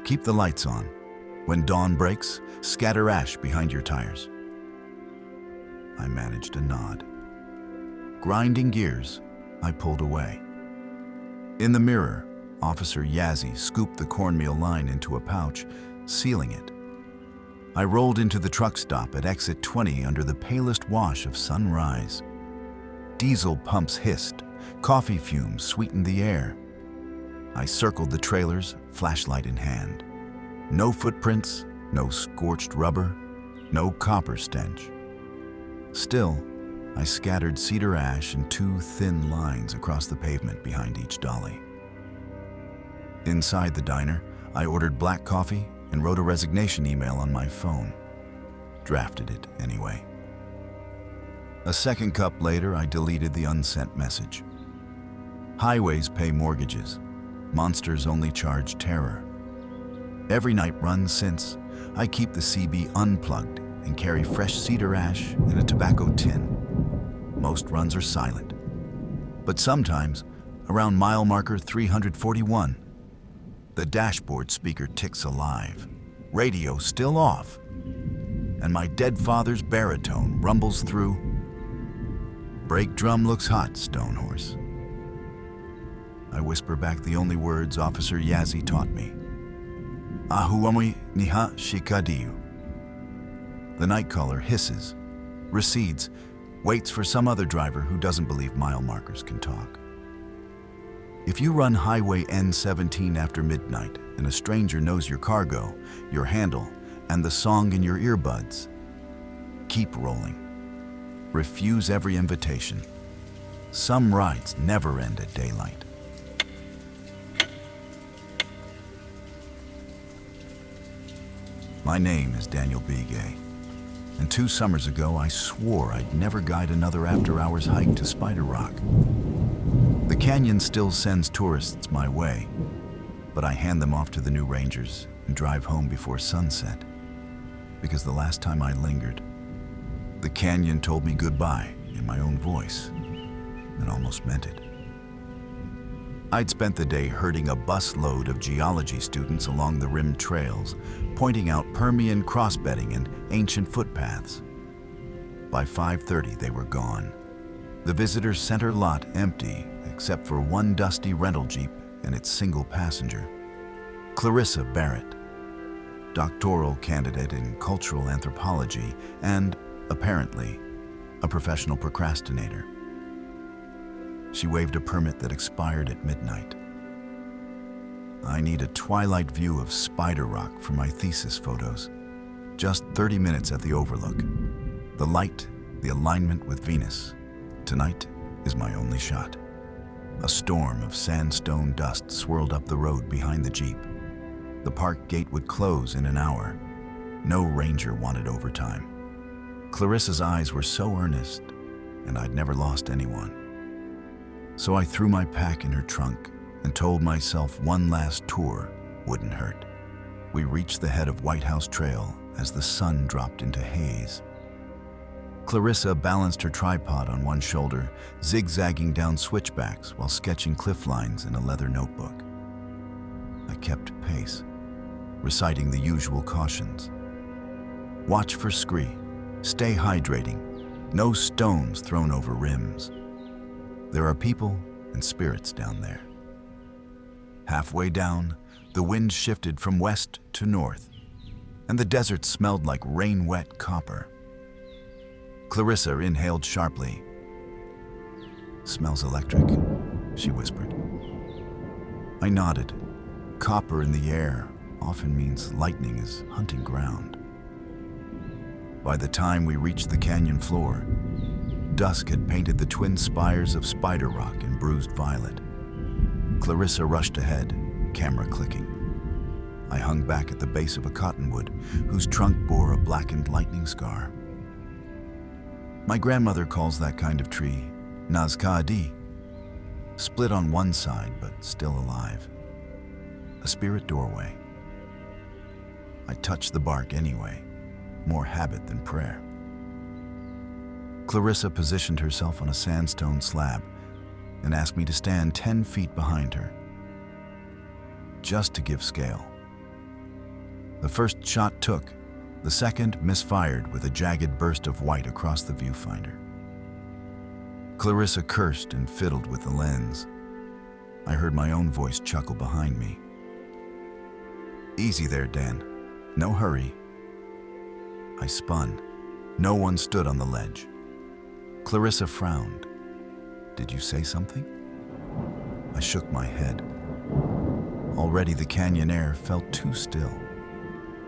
Keep the lights on. When dawn breaks, scatter ash behind your tires. I managed a nod. Grinding gears, I pulled away. In the mirror, Officer Yazzie scooped the cornmeal line into a pouch, sealing it. I rolled into the truck stop at exit 20 under the palest wash of sunrise. Diesel pumps hissed, coffee fumes sweetened the air. I circled the trailers, flashlight in hand. No footprints, no scorched rubber, no copper stench. Still, I scattered cedar ash in 2 thin lines across the pavement behind each dolly. Inside the diner, I ordered black coffee and wrote a resignation email on my phone. Drafted it anyway. A second cup later, I deleted the unsent message. Highways pay mortgages. Monsters only charge terror. Every night run since, I keep the CB unplugged and carry fresh cedar ash in a tobacco tin. Most runs are silent. But sometimes, around mile marker 341, the dashboard speaker ticks alive, radio still off, and my dead father's baritone rumbles through. Brake drum looks hot, Stonehorse. I whisper back the only words Officer Yazzie taught me. Ahuami niha shikadiu. The Nightcaller hisses, recedes, waits for some other driver who doesn't believe mile markers can talk. If you run Highway N-17 after midnight and a stranger knows your cargo, your handle, and the song in your earbuds, keep rolling. Refuse every invitation. Some rides never end at daylight. My name is Daniel Begay, and 2 summers ago I swore I'd never guide another after-hours hike to Spider Rock. The canyon still sends tourists my way, but I hand them off to the new rangers and drive home before sunset, because the last time I lingered, the canyon told me goodbye in my own voice, and almost meant it. I'd spent the day herding a busload of geology students along the rim trails, pointing out Permian crossbedding and ancient footpaths. By 5:30, they were gone. The visitor center lot empty, except for one dusty rental Jeep and its single passenger. Clarissa Barrett, doctoral candidate in cultural anthropology and, apparently, a professional procrastinator. She waved a permit that expired at midnight. I need a twilight view of Spider Rock for my thesis photos. Just 30 minutes at the overlook. The light, the alignment with Venus. Tonight is my only shot. A storm of sandstone dust swirled up the road behind the Jeep. The park gate would close in an hour. No ranger wanted overtime. Clarissa's eyes were so earnest, and I'd never lost anyone. So I threw my pack in her trunk and told myself one last tour wouldn't hurt. We reached the head of White House Trail as the sun dropped into haze. Clarissa balanced her tripod on one shoulder, zigzagging down switchbacks while sketching cliff lines in a leather notebook. I kept pace, reciting the usual cautions. Watch for scree, stay hydrating, no stones thrown over rims. There are people and spirits down there. Halfway down, the wind shifted from west to north, and the desert smelled like rain-wet copper. Clarissa inhaled sharply. Smells electric, she whispered. I nodded. Copper in the air often means lightning is hunting ground. By the time we reached the canyon floor, dusk had painted the twin spires of Spider Rock in bruised violet. Clarissa rushed ahead, camera clicking. I hung back at the base of a cottonwood whose trunk bore a blackened lightning scar. My grandmother calls that kind of tree Anasazi, split on one side but still alive. A spirit doorway. I touched the bark anyway, more habit than prayer. Clarissa positioned herself on a sandstone slab and asked me to stand 10 feet behind her, just to give scale. The first shot took, the second misfired with a jagged burst of white across the viewfinder. Clarissa cursed and fiddled with the lens. I heard my own voice chuckle behind me. "Easy there, Dan. No hurry." I spun. No one stood on the ledge. Clarissa frowned. "Did you say something?" I shook my head. Already the canyon air felt too still.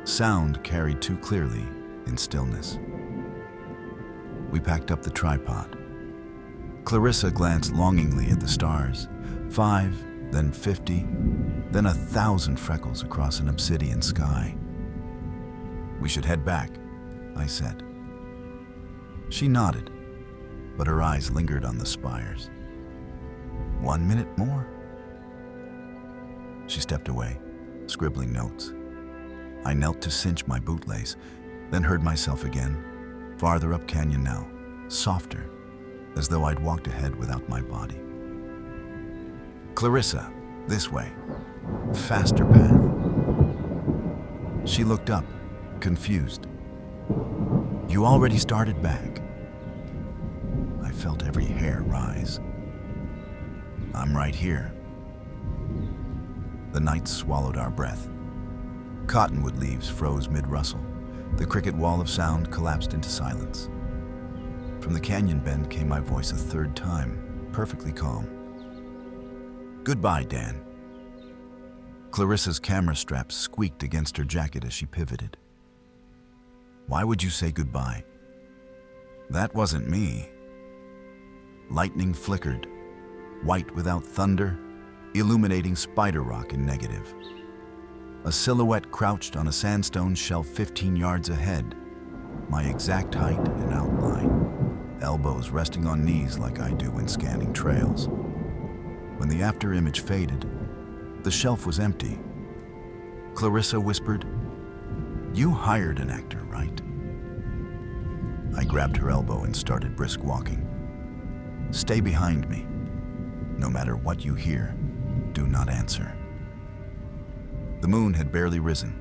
Sound carried too clearly in stillness. We packed up the tripod. Clarissa glanced longingly at the stars. 5, then 50, then 1,000 freckles across an obsidian sky. "We should head back," I said. She nodded, but her eyes lingered on the spires. 1 minute more. She stepped away, scribbling notes. I knelt to cinch my bootlace, then heard myself again, farther up canyon now, softer, as though I'd walked ahead without my body. "Clarissa, this way. Faster path." She looked up, confused. "You already started back." I felt every hair rise. "I'm right here." The night swallowed our breath. Cottonwood leaves froze mid-rustle. The cricket wall of sound collapsed into silence. From the canyon bend came my voice a third time, perfectly calm. "Goodbye, Dan." Clarissa's camera strap squeaked against her jacket as she pivoted. "Why would you say goodbye?" That wasn't me. Lightning flickered, white without thunder, illuminating Spider Rock in negative. A silhouette crouched on a sandstone shelf 15 yards ahead, my exact height and outline, elbows resting on knees like I do when scanning trails. When the after image faded, the shelf was empty. Clarissa whispered, "You hired an actor, right?" I grabbed her elbow and started brisk walking. "Stay behind me. No matter what you hear, do not answer." The moon had barely risen,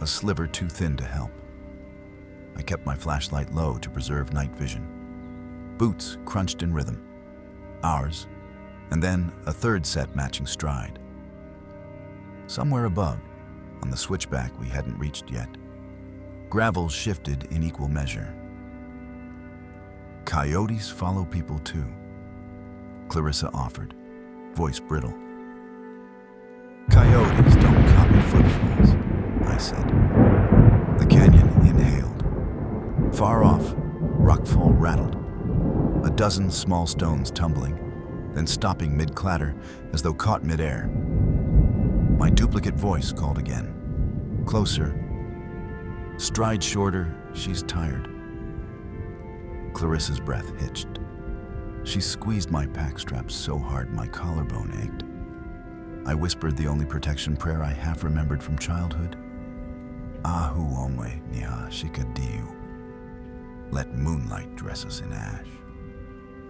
a sliver too thin to help. I kept my flashlight low to preserve night vision. Boots crunched in rhythm. Ours, and then a third set matching stride. Somewhere above, on the switchback we hadn't reached yet, gravel shifted in equal measure. "Coyotes follow people too," Clarissa offered, voice brittle. "Coyotes don't copy footfalls," I said. The canyon inhaled. Far off, rockfall rattled. A dozen small stones tumbling, then stopping mid-clatter as though caught mid-air. My duplicate voice called again. Closer. Stride shorter, she's tired. Clarissa's breath hitched. She squeezed my pack strap so hard my collarbone ached. I whispered the only protection prayer I half remembered from childhood. "Ahu omwe niha shikadiu." Let moonlight dress us in ash.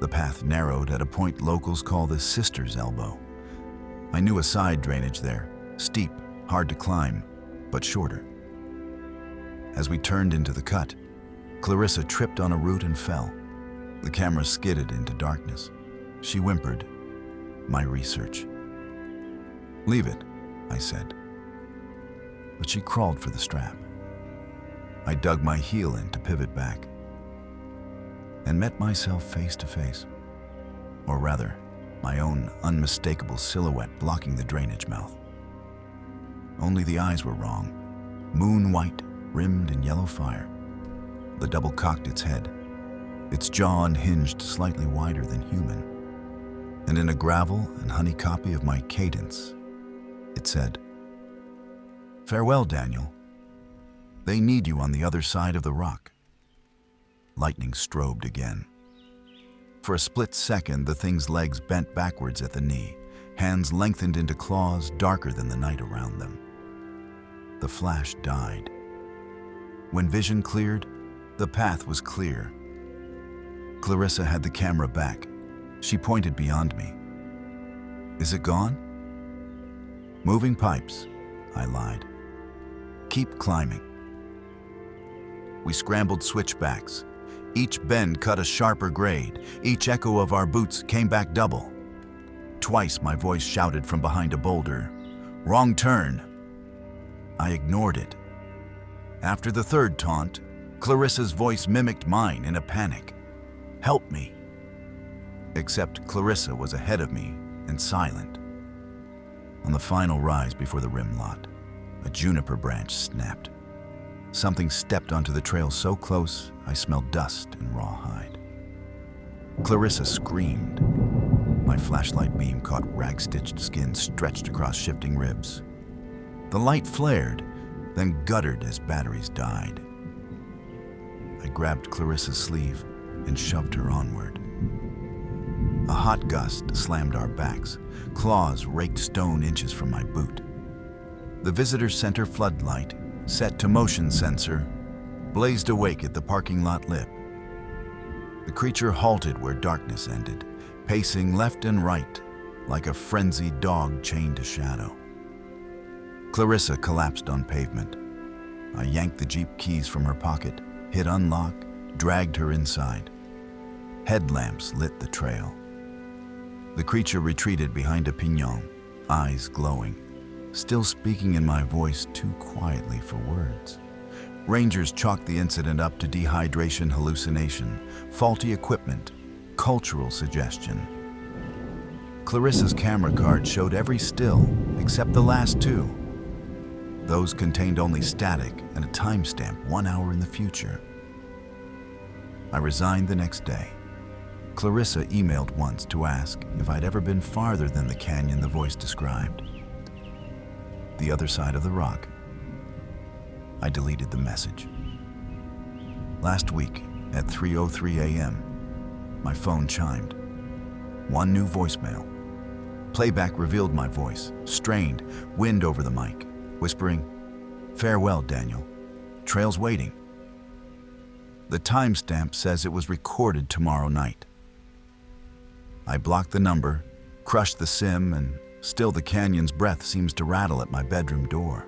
The path narrowed at a point locals call the Sister's Elbow. I knew a side drainage there, steep, hard to climb, but shorter. As we turned into the cut, Clarissa tripped on a root and fell. The camera skidded into darkness. She whimpered, "My research." "Leave it," I said. But she crawled for the strap. I dug my heel in to pivot back and met myself face to face. Or rather, my own unmistakable silhouette blocking the drainage mouth. Only the eyes were wrong, moon white, rimmed in yellow fire. The double cocked its head, its jaw unhinged slightly wider than human. And in a gravel and honey copy of my cadence, it said, Farewell, Daniel. They need you on the other side of the rock. Lightning strobed again. For a split second, the thing's legs bent backwards at the knee, hands lengthened into claws darker than the night around them. The flash died. When vision cleared, the path was clear. Clarissa had the camera back. She pointed beyond me. Is it gone? Moving pipes, I lied. Keep climbing. We scrambled switchbacks. Each bend cut a sharper grade. Each echo of our boots came back double. Twice my voice shouted from behind a boulder, "Wrong turn." I ignored it. After the third taunt, Clarissa's voice mimicked mine in a panic. "Help me." Except Clarissa was ahead of me and silent. On the final rise before the rim lot, a juniper branch snapped. Something stepped onto the trail so close, I smelled dust and rawhide. Clarissa screamed. My flashlight beam caught rag-stitched skin stretched across shifting ribs. The light flared, then guttered as batteries died. I grabbed Clarissa's sleeve and shoved her onward. A hot gust slammed our backs. Claws raked stone inches from my boot. The visitor center floodlight, set to motion sensor, blazed awake at the parking lot lip. The creature halted where darkness ended, pacing left and right like a frenzied dog chained to shadow. Clarissa collapsed on pavement. I yanked the Jeep keys from her pocket, hit unlock, dragged her inside. Headlamps lit the trail. The creature retreated behind a piñon, eyes glowing, still speaking in my voice too quietly for words. Rangers chalked the incident up to dehydration hallucination, faulty equipment, cultural suggestion. Clarissa's camera card showed every still except the last two. Those contained only static and a timestamp 1 hour in the future. I resigned the next day. Clarissa emailed once to ask if I'd ever been farther than the canyon the voice described. The other side of the rock. I deleted the message. Last week, at 3:03 a.m., my phone chimed. One new voicemail. Playback revealed my voice, strained, wind over the mic, whispering, "Farewell, Daniel. Trail's waiting." The timestamp says it was recorded tomorrow night. I blocked the number, crushed the SIM, and still the canyon's breath seems to rattle at my bedroom door.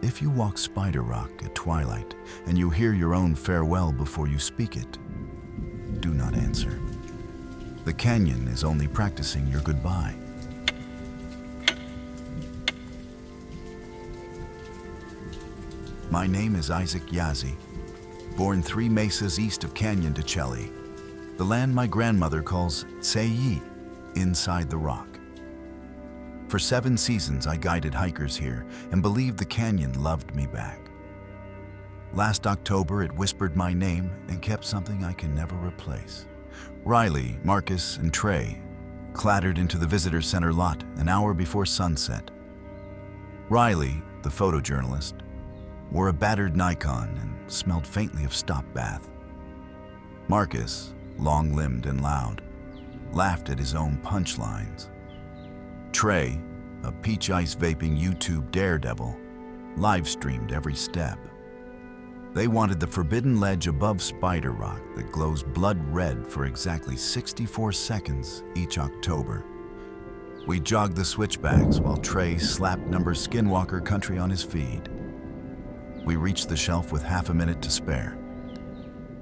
If you walk Spider Rock at twilight and you hear your own farewell before you speak it, do not answer. The canyon is only practicing your goodbye. My name is Isaac Yazzie, born 3 mesas east of Canyon to Chelly, the land my grandmother calls Tseyi, inside the rock. For 7 seasons, I guided hikers here and believed the canyon loved me back. Last October, it whispered my name and kept something I can never replace. Riley, Marcus, and Trey clattered into the visitor center lot an hour before sunset. Riley, the photojournalist, wore a battered Nikon and smelled faintly of stop bath. Marcus, long-limbed and loud, laughed at his own punchlines. Trey, a peach ice vaping YouTube daredevil, live-streamed every step. They wanted the forbidden ledge above Spider Rock that glows blood red for exactly 64 seconds each October. We jogged the switchbacks while Trey slapped number Skinwalker country on his feed. We reached the shelf with half a minute to spare.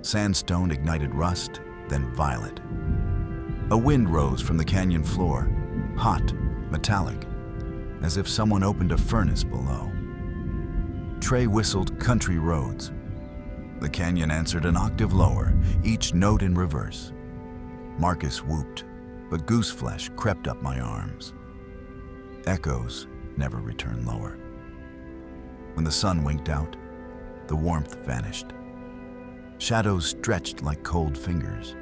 Sandstone ignited rust, then violet. A wind rose from the canyon floor, hot, metallic, as if someone opened a furnace below. Trey whistled Country Roads. The canyon answered an octave lower, each note in reverse. Marcus whooped, but gooseflesh crept up my arms. Echoes never return lower. When the sun winked out, the warmth vanished. Shadows stretched like cold fingers.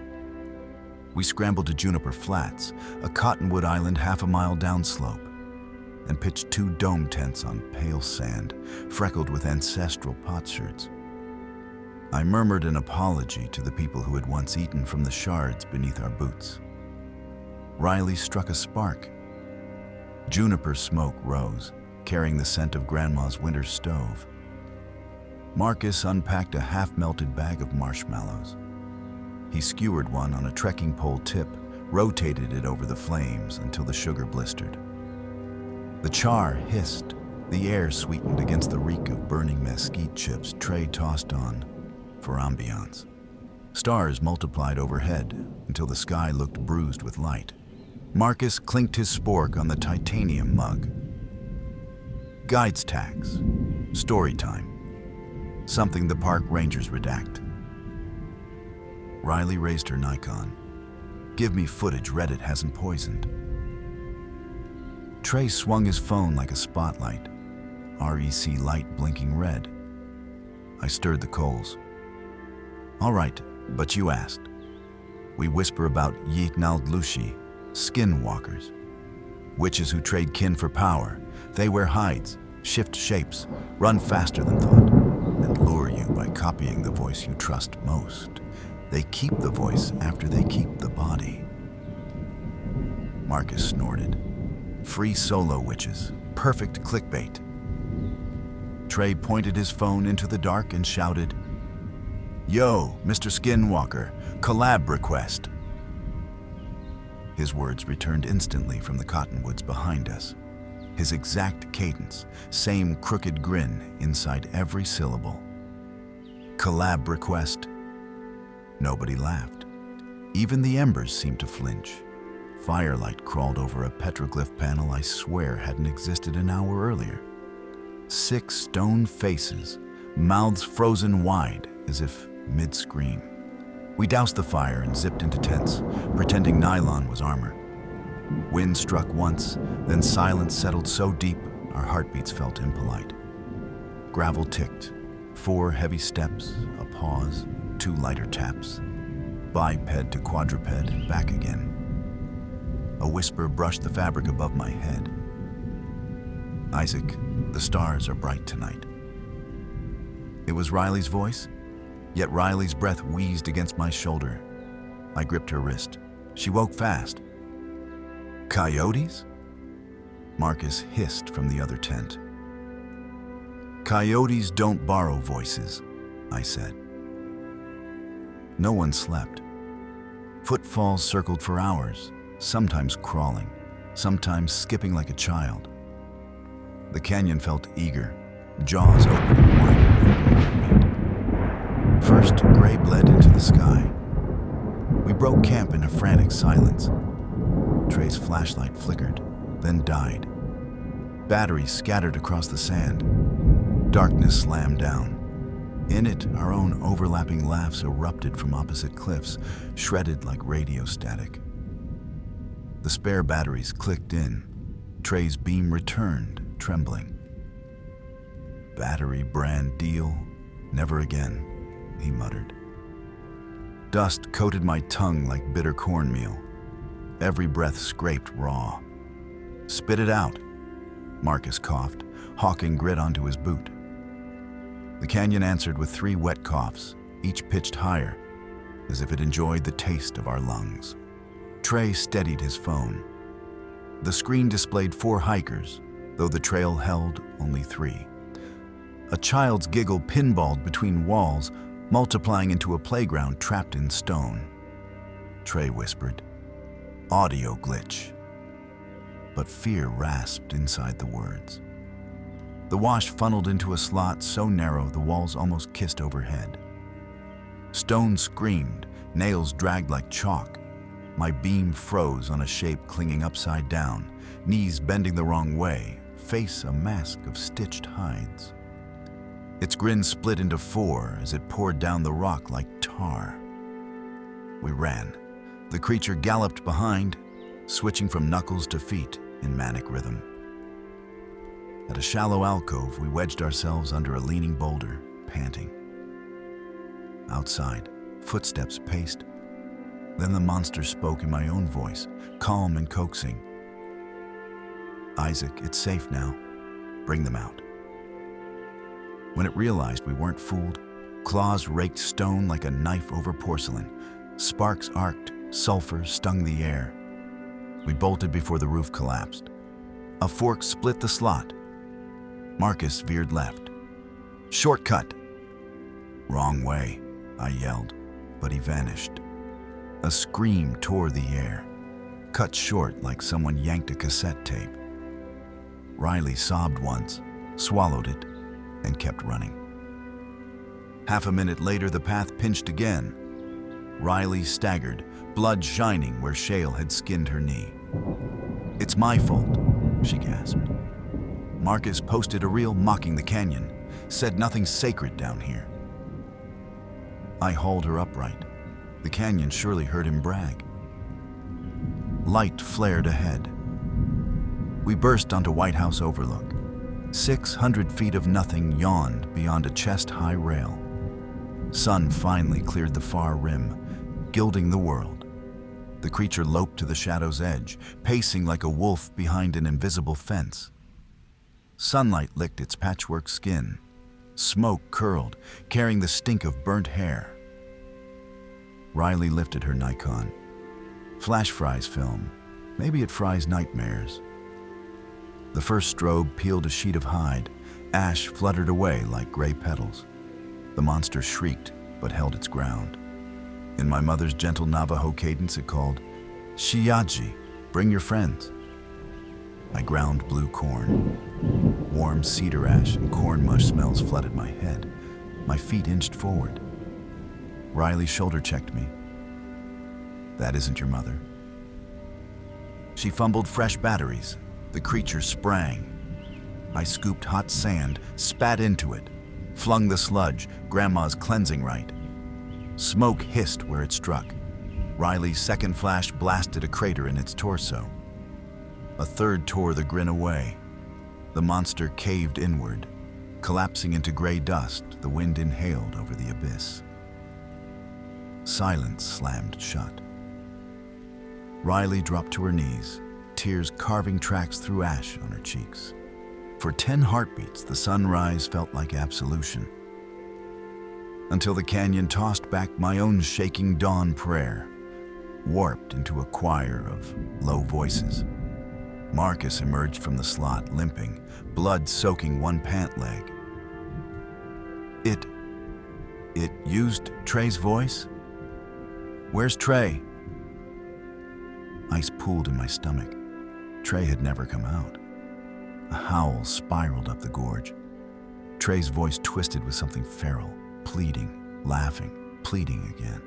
We scrambled to Juniper Flats, a cottonwood island half a mile downslope. and pitched 2 dome tents on pale sand, freckled with ancestral potsherds. I murmured an apology to the people who had once eaten from the shards beneath our boots. Riley struck a spark. Juniper smoke rose, carrying the scent of Grandma's winter stove. Marcus unpacked a half-melted bag of marshmallows. He skewered one on a trekking pole tip, rotated it over the flames until the sugar blistered. The char hissed, the air sweetened against the reek of burning mesquite chips Trey tossed on for ambience. Stars multiplied overhead until the sky looked bruised with light. Marcus clinked his spork on the titanium mug. Guides tags. Story time. Something the park rangers redact. Riley raised her Nikon. Give me footage Reddit hasn't poisoned. Trey swung his phone like a spotlight, REC light blinking red. I stirred the coals. All right, but you asked. We whisper about Yitnald Lushi, Skinwalkers. Witches who trade kin for power. They wear hides, shift shapes, run faster than thought, and lure you by copying the voice you trust most. They keep the voice after they keep the body. Marcus snorted. Free solo witches. Perfect clickbait. Trey pointed his phone into the dark and shouted, Yo, Mr. Skinwalker, collab request. His words returned instantly from the cottonwoods behind us. His exact cadence, same crooked grin inside every syllable. Collab request. Nobody laughed. Even the embers seemed to flinch. Firelight crawled over a petroglyph panel I swear hadn't existed an hour earlier. 6 stone faces, mouths frozen wide as if mid-scream. We doused the fire and zipped into tents, pretending nylon was armor. Wind struck once, then silence settled so deep our heartbeats felt impolite. Gravel ticked, 4 heavy steps, a pause, 2 lighter taps. Biped to quadruped and back again. A whisper brushed the fabric above my head. Isaac, the stars are bright tonight. It was Riley's voice, yet Riley's breath wheezed against my shoulder. I gripped her wrist. She woke fast. Coyotes? Marcus hissed from the other tent. Coyotes don't borrow voices, I said. No one slept. Footfalls circled for hours, sometimes crawling, sometimes skipping like a child. The canyon felt eager, jaws open and wider. First, gray bled into the sky. We broke camp in a frantic silence. Trey's flashlight flickered, then died. Batteries scattered across the sand. Darkness slammed down. In it, our own overlapping laughs erupted from opposite cliffs, shredded like radio static. The spare batteries clicked in. Trey's beam returned, trembling. Battery brand deal, never again, he muttered. Dust coated my tongue like bitter cornmeal. Every breath scraped raw. Spit it out, Marcus coughed, hawking grit onto his boot. The canyon answered with 3 wet coughs, each pitched higher, as if it enjoyed the taste of our lungs. Trey steadied his phone. The screen displayed 4 hikers, though the trail held only 3. A child's giggle pinballed between walls, multiplying into a playground trapped in stone. Trey whispered, audio glitch. But fear rasped inside the words. The wash funneled into a slot so narrow the walls almost kissed overhead. Stone screamed, nails dragged like chalk. My beam froze on a shape clinging upside down, knees bending the wrong way, face a mask of stitched hides. Its grin split into 4 as it poured down the rock like tar. We ran. The creature galloped behind, switching from knuckles to feet in manic rhythm. At a shallow alcove, we wedged ourselves under a leaning boulder, panting. Outside, footsteps paced. Then the monster spoke in my own voice, calm and coaxing. "Isaac, it's safe now. Bring them out." When it realized we weren't fooled, claws raked stone like a knife over porcelain. Sparks arced, sulfur stung the air. We bolted before the roof collapsed. A fork split the slot. Marcus veered left. "Shortcut!" "Wrong way," I yelled, but he vanished. A scream tore the air, cut short like someone yanked a cassette tape. Riley sobbed once, swallowed it, and kept running. Half a minute later, the path pinched again. Riley staggered, blood shining where Shale had skinned her knee. "It's my fault," she gasped. Marcus posted a reel mocking the canyon, said nothing sacred down here. I hauled her upright. The canyon surely heard him brag. Light flared ahead. We burst onto White House Overlook. 600 feet of nothing yawned beyond a chest-high rail. Sun finally cleared the far rim, gilding the world. The creature loped to the shadow's edge, pacing like a wolf behind an invisible fence. Sunlight licked its patchwork skin. Smoke curled, carrying the stink of burnt hair. Riley lifted her Nikon. Flash fries film. Maybe it fries nightmares. The first strobe peeled a sheet of hide. Ash fluttered away like gray petals. The monster shrieked, but held its ground. In my mother's gentle Navajo cadence, it called, "Shiyaji, bring your friends." I ground blue corn. Warm cedar ash and corn mush smells flooded my head. My feet inched forward. Riley shoulder-checked me. "That isn't your mother." She fumbled fresh batteries. The creature sprang. I scooped hot sand, spat into it, flung the sludge, Grandma's cleansing rite. Smoke hissed where it struck. Riley's second flash blasted a crater in its torso. A third tore the grin away. The monster caved inward, collapsing into gray dust the wind inhaled over the abyss. Silence slammed shut. Riley dropped to her knees, tears carving tracks through ash on her cheeks. For 10 heartbeats, the sunrise felt like absolution. Until the canyon tossed back my own shaking dawn prayer, warped into a choir of low voices. Marcus emerged from the slot, limping, blood soaking one pant leg. It used Trey's voice? "Where's Trey?" Ice pooled in my stomach. Trey had never come out. A howl spiraled up the gorge. Trey's voice twisted with something feral, pleading, laughing, pleading again.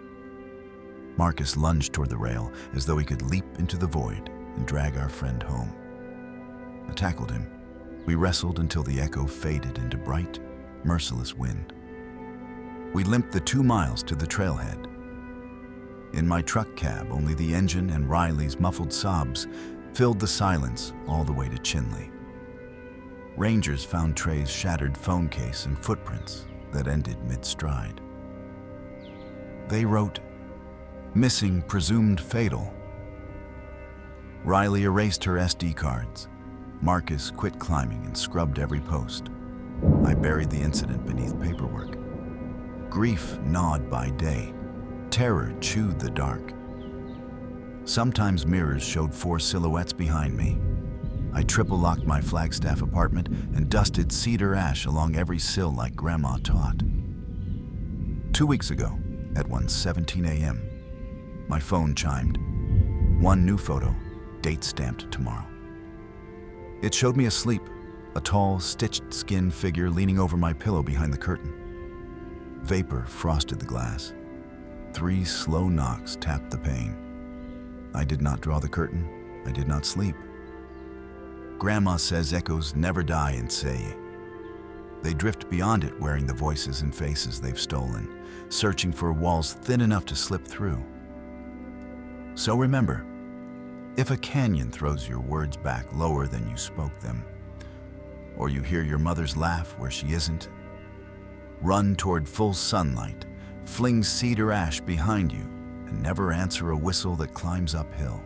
Marcus lunged toward the rail as though he could leap into the void and drag our friend home. I tackled him. We wrestled until the echo faded into bright, merciless wind. We limped the 2 miles to the trailhead. In my truck cab, only the engine and Riley's muffled sobs filled the silence all the way to Chinley. Rangers found Trey's shattered phone case and footprints that ended mid-stride. They wrote, "Missing presumed fatal." Riley erased her SD cards. Marcus quit climbing and scrubbed every post. I buried the incident beneath paperwork. Grief gnawed by day. Terror chewed the dark. Sometimes mirrors showed 4 silhouettes behind me. I triple-locked my Flagstaff apartment and dusted cedar ash along every sill like Grandma taught. 2 weeks ago, at 1:17 a.m., my phone chimed. One new photo, date stamped tomorrow. It showed me asleep, a tall, stitched skin figure leaning over my pillow behind the curtain. Vapor frosted the glass. 3 slow knocks tapped the pane. I did not draw the curtain. I did not sleep. Grandma says echoes never die in Say. They drift beyond it, wearing the voices and faces they've stolen, searching for walls thin enough to slip through. So remember, if a canyon throws your words back lower than you spoke them, or you hear your mother's laugh where she isn't, run toward full sunlight, fling cedar ash behind you, and never answer a whistle that climbs uphill.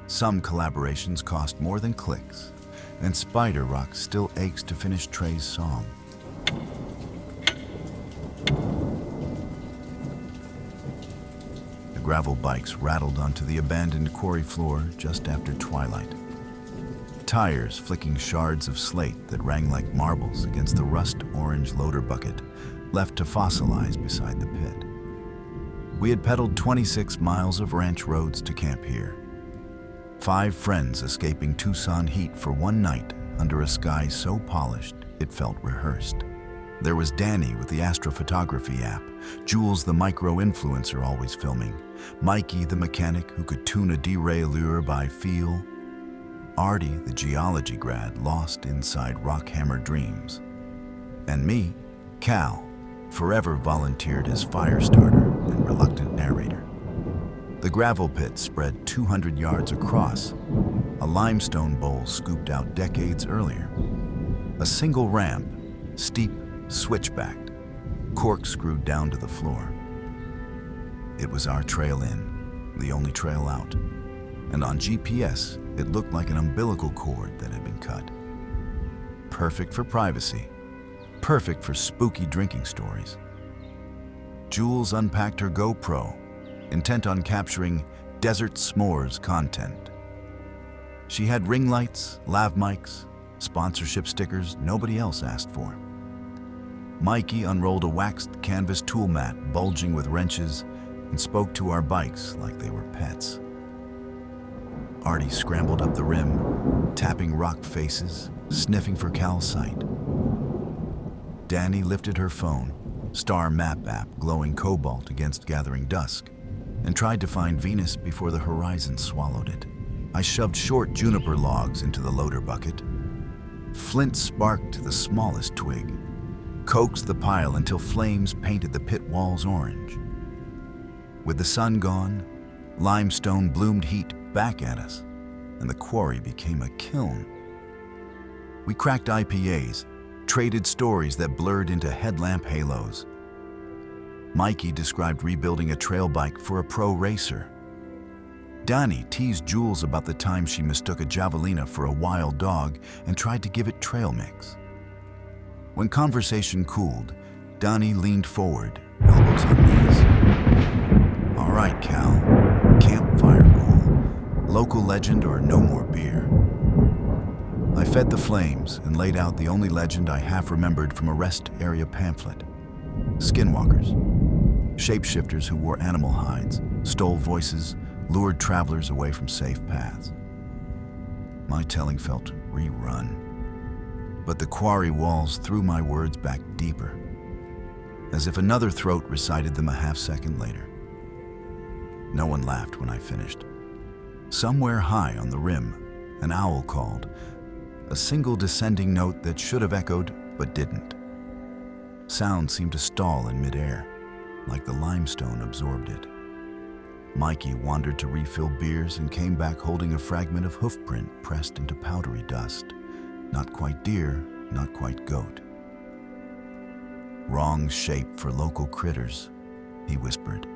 Some collaborations cost more than clicks. and Spider Rock still aches to finish Trey's song. The gravel bikes rattled onto the abandoned quarry floor just after twilight. Tires flicking shards of slate that rang like marbles against the rust-orange loader bucket left to fossilize beside the pit. We had pedaled 26 miles of ranch roads to camp here. 5 friends escaping Tucson heat for one night under a sky so polished it felt rehearsed. There was Danny with the astrophotography app, Jules the micro-influencer always filming, Mikey the mechanic who could tune a derailleur by feel, Artie the geology grad lost inside Rockhammer dreams, and me, Cal, forever volunteered as fire starter and reluctant narrator. The gravel pit spread 200 yards across, a limestone bowl scooped out decades earlier. A single ramp, steep, switchbacked, corkscrewed down to the floor. It was our trail in, the only trail out, and on GPS, it looked like an umbilical cord that had been cut. Perfect for privacy, perfect for spooky drinking stories. Jules unpacked her GoPro, intent on capturing desert s'mores content. She had ring lights, lav mics, sponsorship stickers nobody else asked for. Mikey unrolled a waxed canvas tool mat bulging with wrenches and spoke to our bikes like they were pets. Artie scrambled up the rim, tapping rock faces, sniffing for Cal's sight. Danny lifted her phone, star map app glowing cobalt against gathering dusk, and tried to find Venus before the horizon swallowed it. I shoved short juniper logs into the loader bucket. Flint sparked the smallest twig, coaxed the pile until flames painted the pit walls orange. With the sun gone, limestone bloomed heat back at us, and the quarry became a kiln. We cracked IPAs, traded stories that blurred into headlamp halos. Mikey described rebuilding a trail bike for a pro racer. Danny teased Jules about the time she mistook a javelina for a wild dog and tried to give it trail mix. When conversation cooled, Danny leaned forward, elbows on knees. "All right, Cal, campfire rule. Local legend or no more beer." I fed the flames and laid out the only legend I half remembered from a rest area pamphlet. Skinwalkers. Shapeshifters who wore animal hides, stole voices, lured travelers away from safe paths. My telling felt rerun, but the quarry walls threw my words back deeper, as if another throat recited them a half-second later. No one laughed when I finished. Somewhere high on the rim, an owl called, a single descending note that should have echoed but didn't. Sound seemed to stall in midair, like the limestone absorbed it. Mikey wandered to refill beers and came back holding a fragment of hoofprint pressed into powdery dust. Not quite deer, not quite goat. "Wrong shape for local critters," he whispered,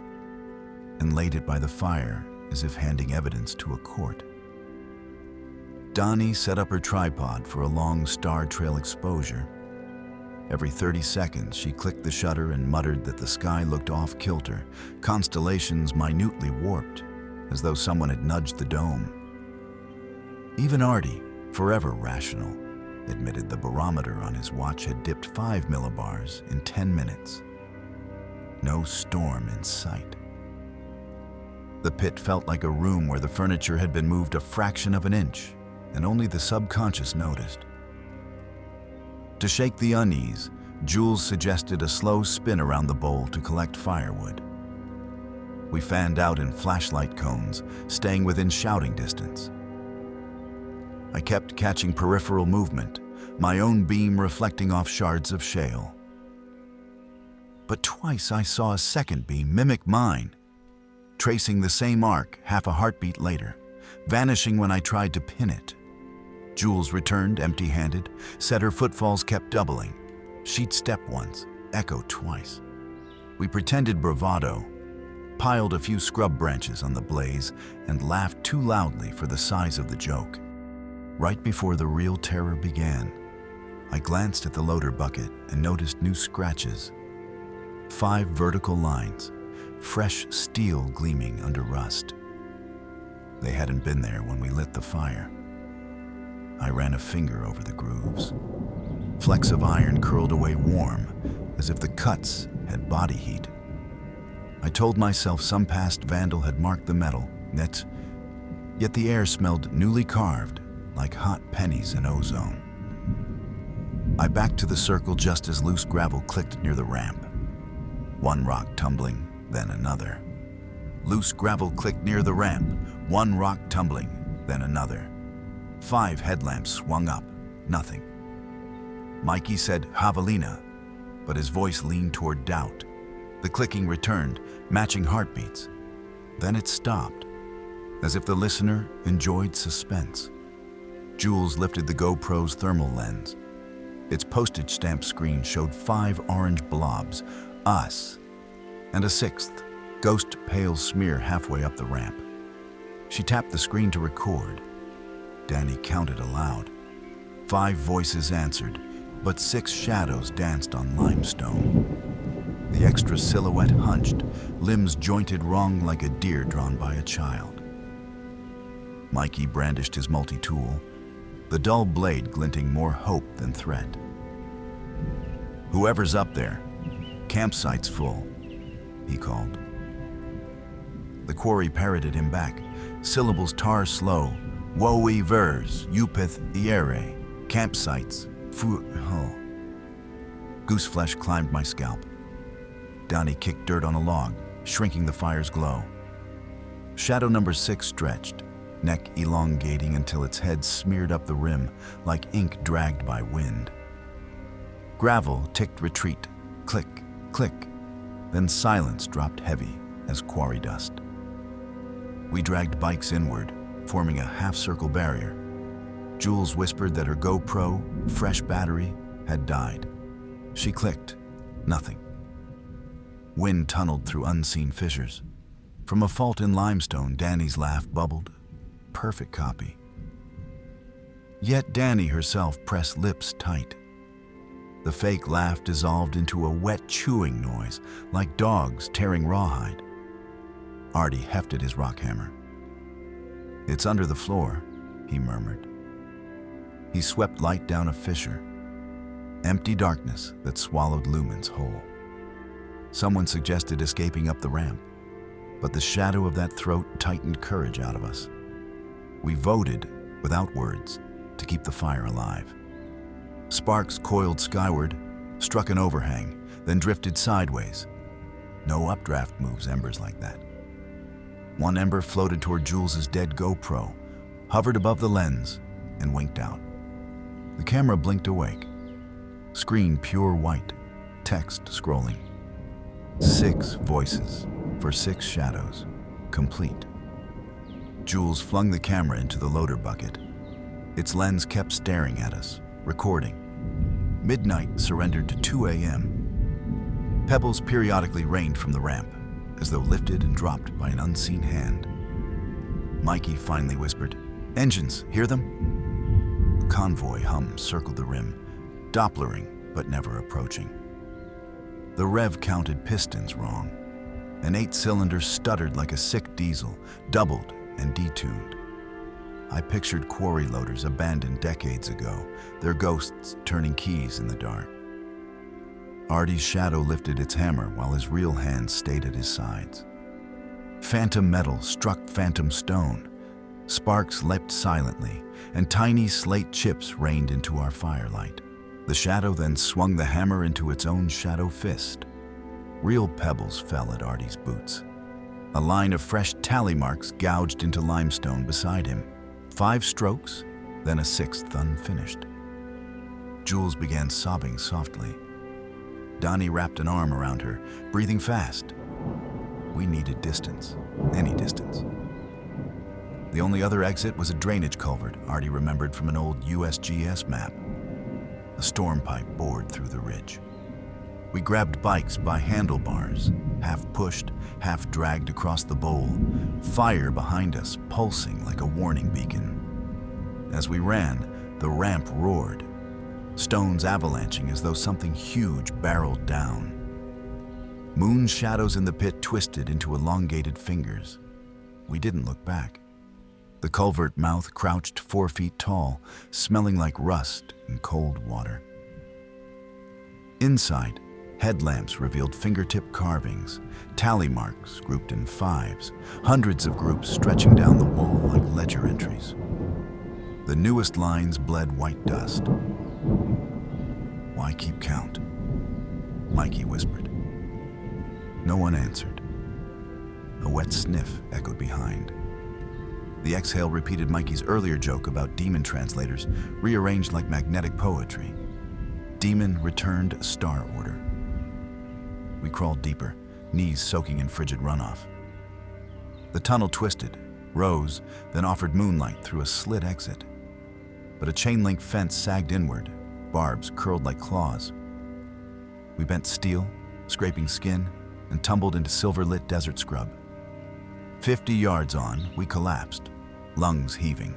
and laid it by the fire as if handing evidence to a court. Donnie set up her tripod for a long star trail exposure. Every 30 seconds, she clicked the shutter and muttered that the sky looked off-kilter, constellations minutely warped, as though someone had nudged the dome. Even Artie, forever rational, admitted the barometer on his watch had dipped 5 millibars in 10 minutes. No storm in sight. The pit felt like a room where the furniture had been moved a fraction of an inch, and only the subconscious noticed. To shake the unease, Jules suggested a slow spin around the bowl to collect firewood. We fanned out in flashlight cones, staying within shouting distance. I kept catching peripheral movement, my own beam reflecting off shards of shale. But twice I saw a second beam mimic mine, tracing the same arc half a heartbeat later, vanishing when I tried to pin it. Jules returned empty-handed, said her footfalls kept doubling. She'd step once, echo twice. We pretended bravado, piled a few scrub branches on the blaze, and laughed too loudly for the size of the joke. Right before the real terror began, I glanced at the loader bucket and noticed new scratches. 5 vertical lines, fresh steel gleaming under rust. They hadn't been there when we lit the fire. I ran a finger over the grooves. Flecks of iron curled away warm, as if the cuts had body heat. I told myself some past vandal had marked the metal, yet the air smelled newly carved, like hot pennies in ozone. I backed to the circle just as loose gravel clicked near the ramp. One rock tumbling, then another. Loose gravel clicked near the ramp, one rock tumbling, then another. 5 headlamps swung up, nothing. Mikey said javelina, but his voice leaned toward doubt. The clicking returned, matching heartbeats. Then it stopped, as if the listener enjoyed suspense. Jules lifted the GoPro's thermal lens. Its postage stamp screen showed 5 orange blobs, us, and a 6th, ghost pale smear halfway up the ramp. She tapped the screen to record. Danny counted aloud. 5 voices answered, but 6 shadows danced on limestone. The extra silhouette hunched, limbs jointed wrong like a deer drawn by a child. Mikey brandished his multi-tool, the dull blade glinting more hope than threat. "Whoever's up there, campsite's full," he called. The quarry parroted him back, syllables tar slow, woe vers, upith iere, campsites, fu hull. Gooseflesh climbed my scalp. Downey kicked dirt on a log, shrinking the fire's glow. Shadow number 6 stretched, neck elongating until its head smeared up the rim like ink dragged by wind. Gravel ticked retreat, click, click, then silence dropped heavy as quarry dust. We dragged bikes inward, forming a half-circle barrier. Jules whispered that her GoPro, fresh battery, had died. She clicked, nothing. Wind tunneled through unseen fissures. From a fault in limestone, Danny's laugh bubbled. Perfect copy. Yet Danny herself pressed lips tight. The fake laugh dissolved into a wet chewing noise, like dogs tearing rawhide. Artie hefted his rock hammer. "It's under the floor," he murmured. He swept light down a fissure. Empty darkness that swallowed lumens whole. Someone suggested escaping up the ramp, but the shadow of that throat tightened courage out of us. We voted, without words, to keep the fire alive. Sparks coiled skyward, struck an overhang, then drifted sideways. No updraft moves embers like that. One ember floated toward Jules's dead GoPro, hovered above the lens, and winked out. The camera blinked awake. Screen pure white, text scrolling. 6 voices for 6 shadows, complete. Jules flung the camera into the loader bucket. Its lens kept staring at us, recording. Midnight surrendered to 2 a.m. Pebbles periodically rained from the ramp, as though lifted and dropped by an unseen hand. Mikey finally whispered, "Engines, hear them?" A convoy hum circled the rim, Dopplering but never approaching. The rev counted pistons wrong. An 8-cylinder stuttered like a sick diesel, doubled and detuned. I pictured quarry loaders abandoned decades ago, their ghosts turning keys in the dark. Artie's shadow lifted its hammer while his real hand stayed at his sides. Phantom metal struck phantom stone. Sparks leapt silently, and tiny slate chips rained into our firelight. The shadow then swung the hammer into its own shadow fist. Real pebbles fell at Artie's boots. A line of fresh tally marks gouged into limestone beside him. 5 strokes, then a 6th unfinished. Jules began sobbing softly. Donnie wrapped an arm around her, breathing fast. We needed distance, any distance. The only other exit was a drainage culvert Artie remembered from an old USGS map. A storm pipe bored through the ridge. We grabbed bikes by handlebars, half pushed, half dragged across the bowl, fire behind us pulsing like a warning beacon. As we ran, the ramp roared, stones avalanching as though something huge barreled down. Moon shadows in the pit twisted into elongated fingers. We didn't look back. The culvert mouth crouched 4 feet tall, smelling like rust and cold water. Inside, headlamps revealed fingertip carvings, tally marks grouped in 5s, hundreds of groups stretching down the wall like ledger entries. The newest lines bled white dust. "Why keep count?" Mikey whispered. No one answered. A wet sniff echoed behind. The exhale repeated Mikey's earlier joke about demon translators, rearranged like magnetic poetry. Demon returned star order. We crawled deeper, knees soaking in frigid runoff. The tunnel twisted, rose, then offered moonlight through a slit exit. But a chain-link fence sagged inward, barbs curled like claws. We bent steel, scraping skin, and tumbled into silver-lit desert scrub. 50 yards on, we collapsed, lungs heaving.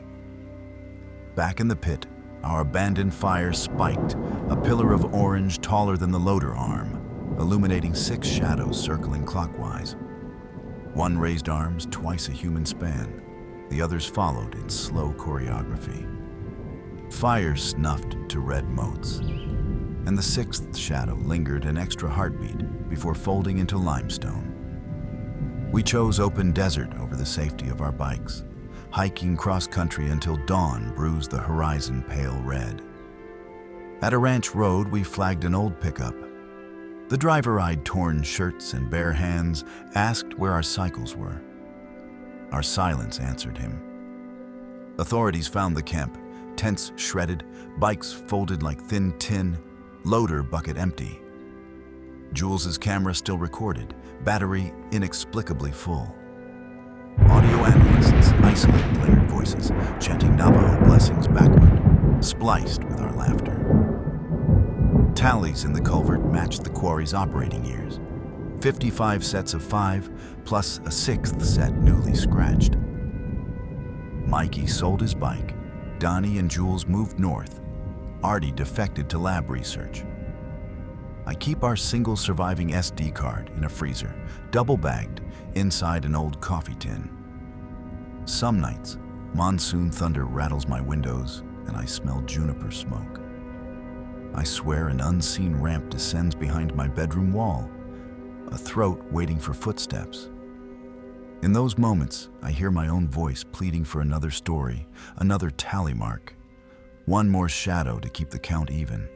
Back in the pit, our abandoned fire spiked, a pillar of orange taller than the loader arm, illuminating 6 shadows circling clockwise. One raised arms twice a human span. The others followed in slow choreography. Fire snuffed to red motes, and the 6th shadow lingered an extra heartbeat before folding into limestone. We chose open desert over the safety of our bikes, hiking cross-country until dawn bruised the horizon pale red. At a ranch road, we flagged an old pickup. The driver eyed torn shirts and bare hands, asked where our cycles were. Our silence answered him. Authorities found the camp, tents shredded, bikes folded like thin tin, loader bucket empty. Jules's camera still recorded, battery inexplicably full. Audio analysts isolated layered voices, chanting Navajo blessings backward, spliced with our laughter. Tallies in the culvert matched the quarry's operating years. 55 sets of 5, plus a 6th set newly scratched. Mikey sold his bike. Donnie and Jules moved north. Artie defected to lab research. I keep our single surviving SD card in a freezer, double-bagged, inside an old coffee tin. Some nights, monsoon thunder rattles my windows and I smell juniper smoke. I swear an unseen ramp descends behind my bedroom wall, a throat waiting for footsteps. In those moments, I hear my own voice pleading for another story, another tally mark, one more shadow to keep the count even.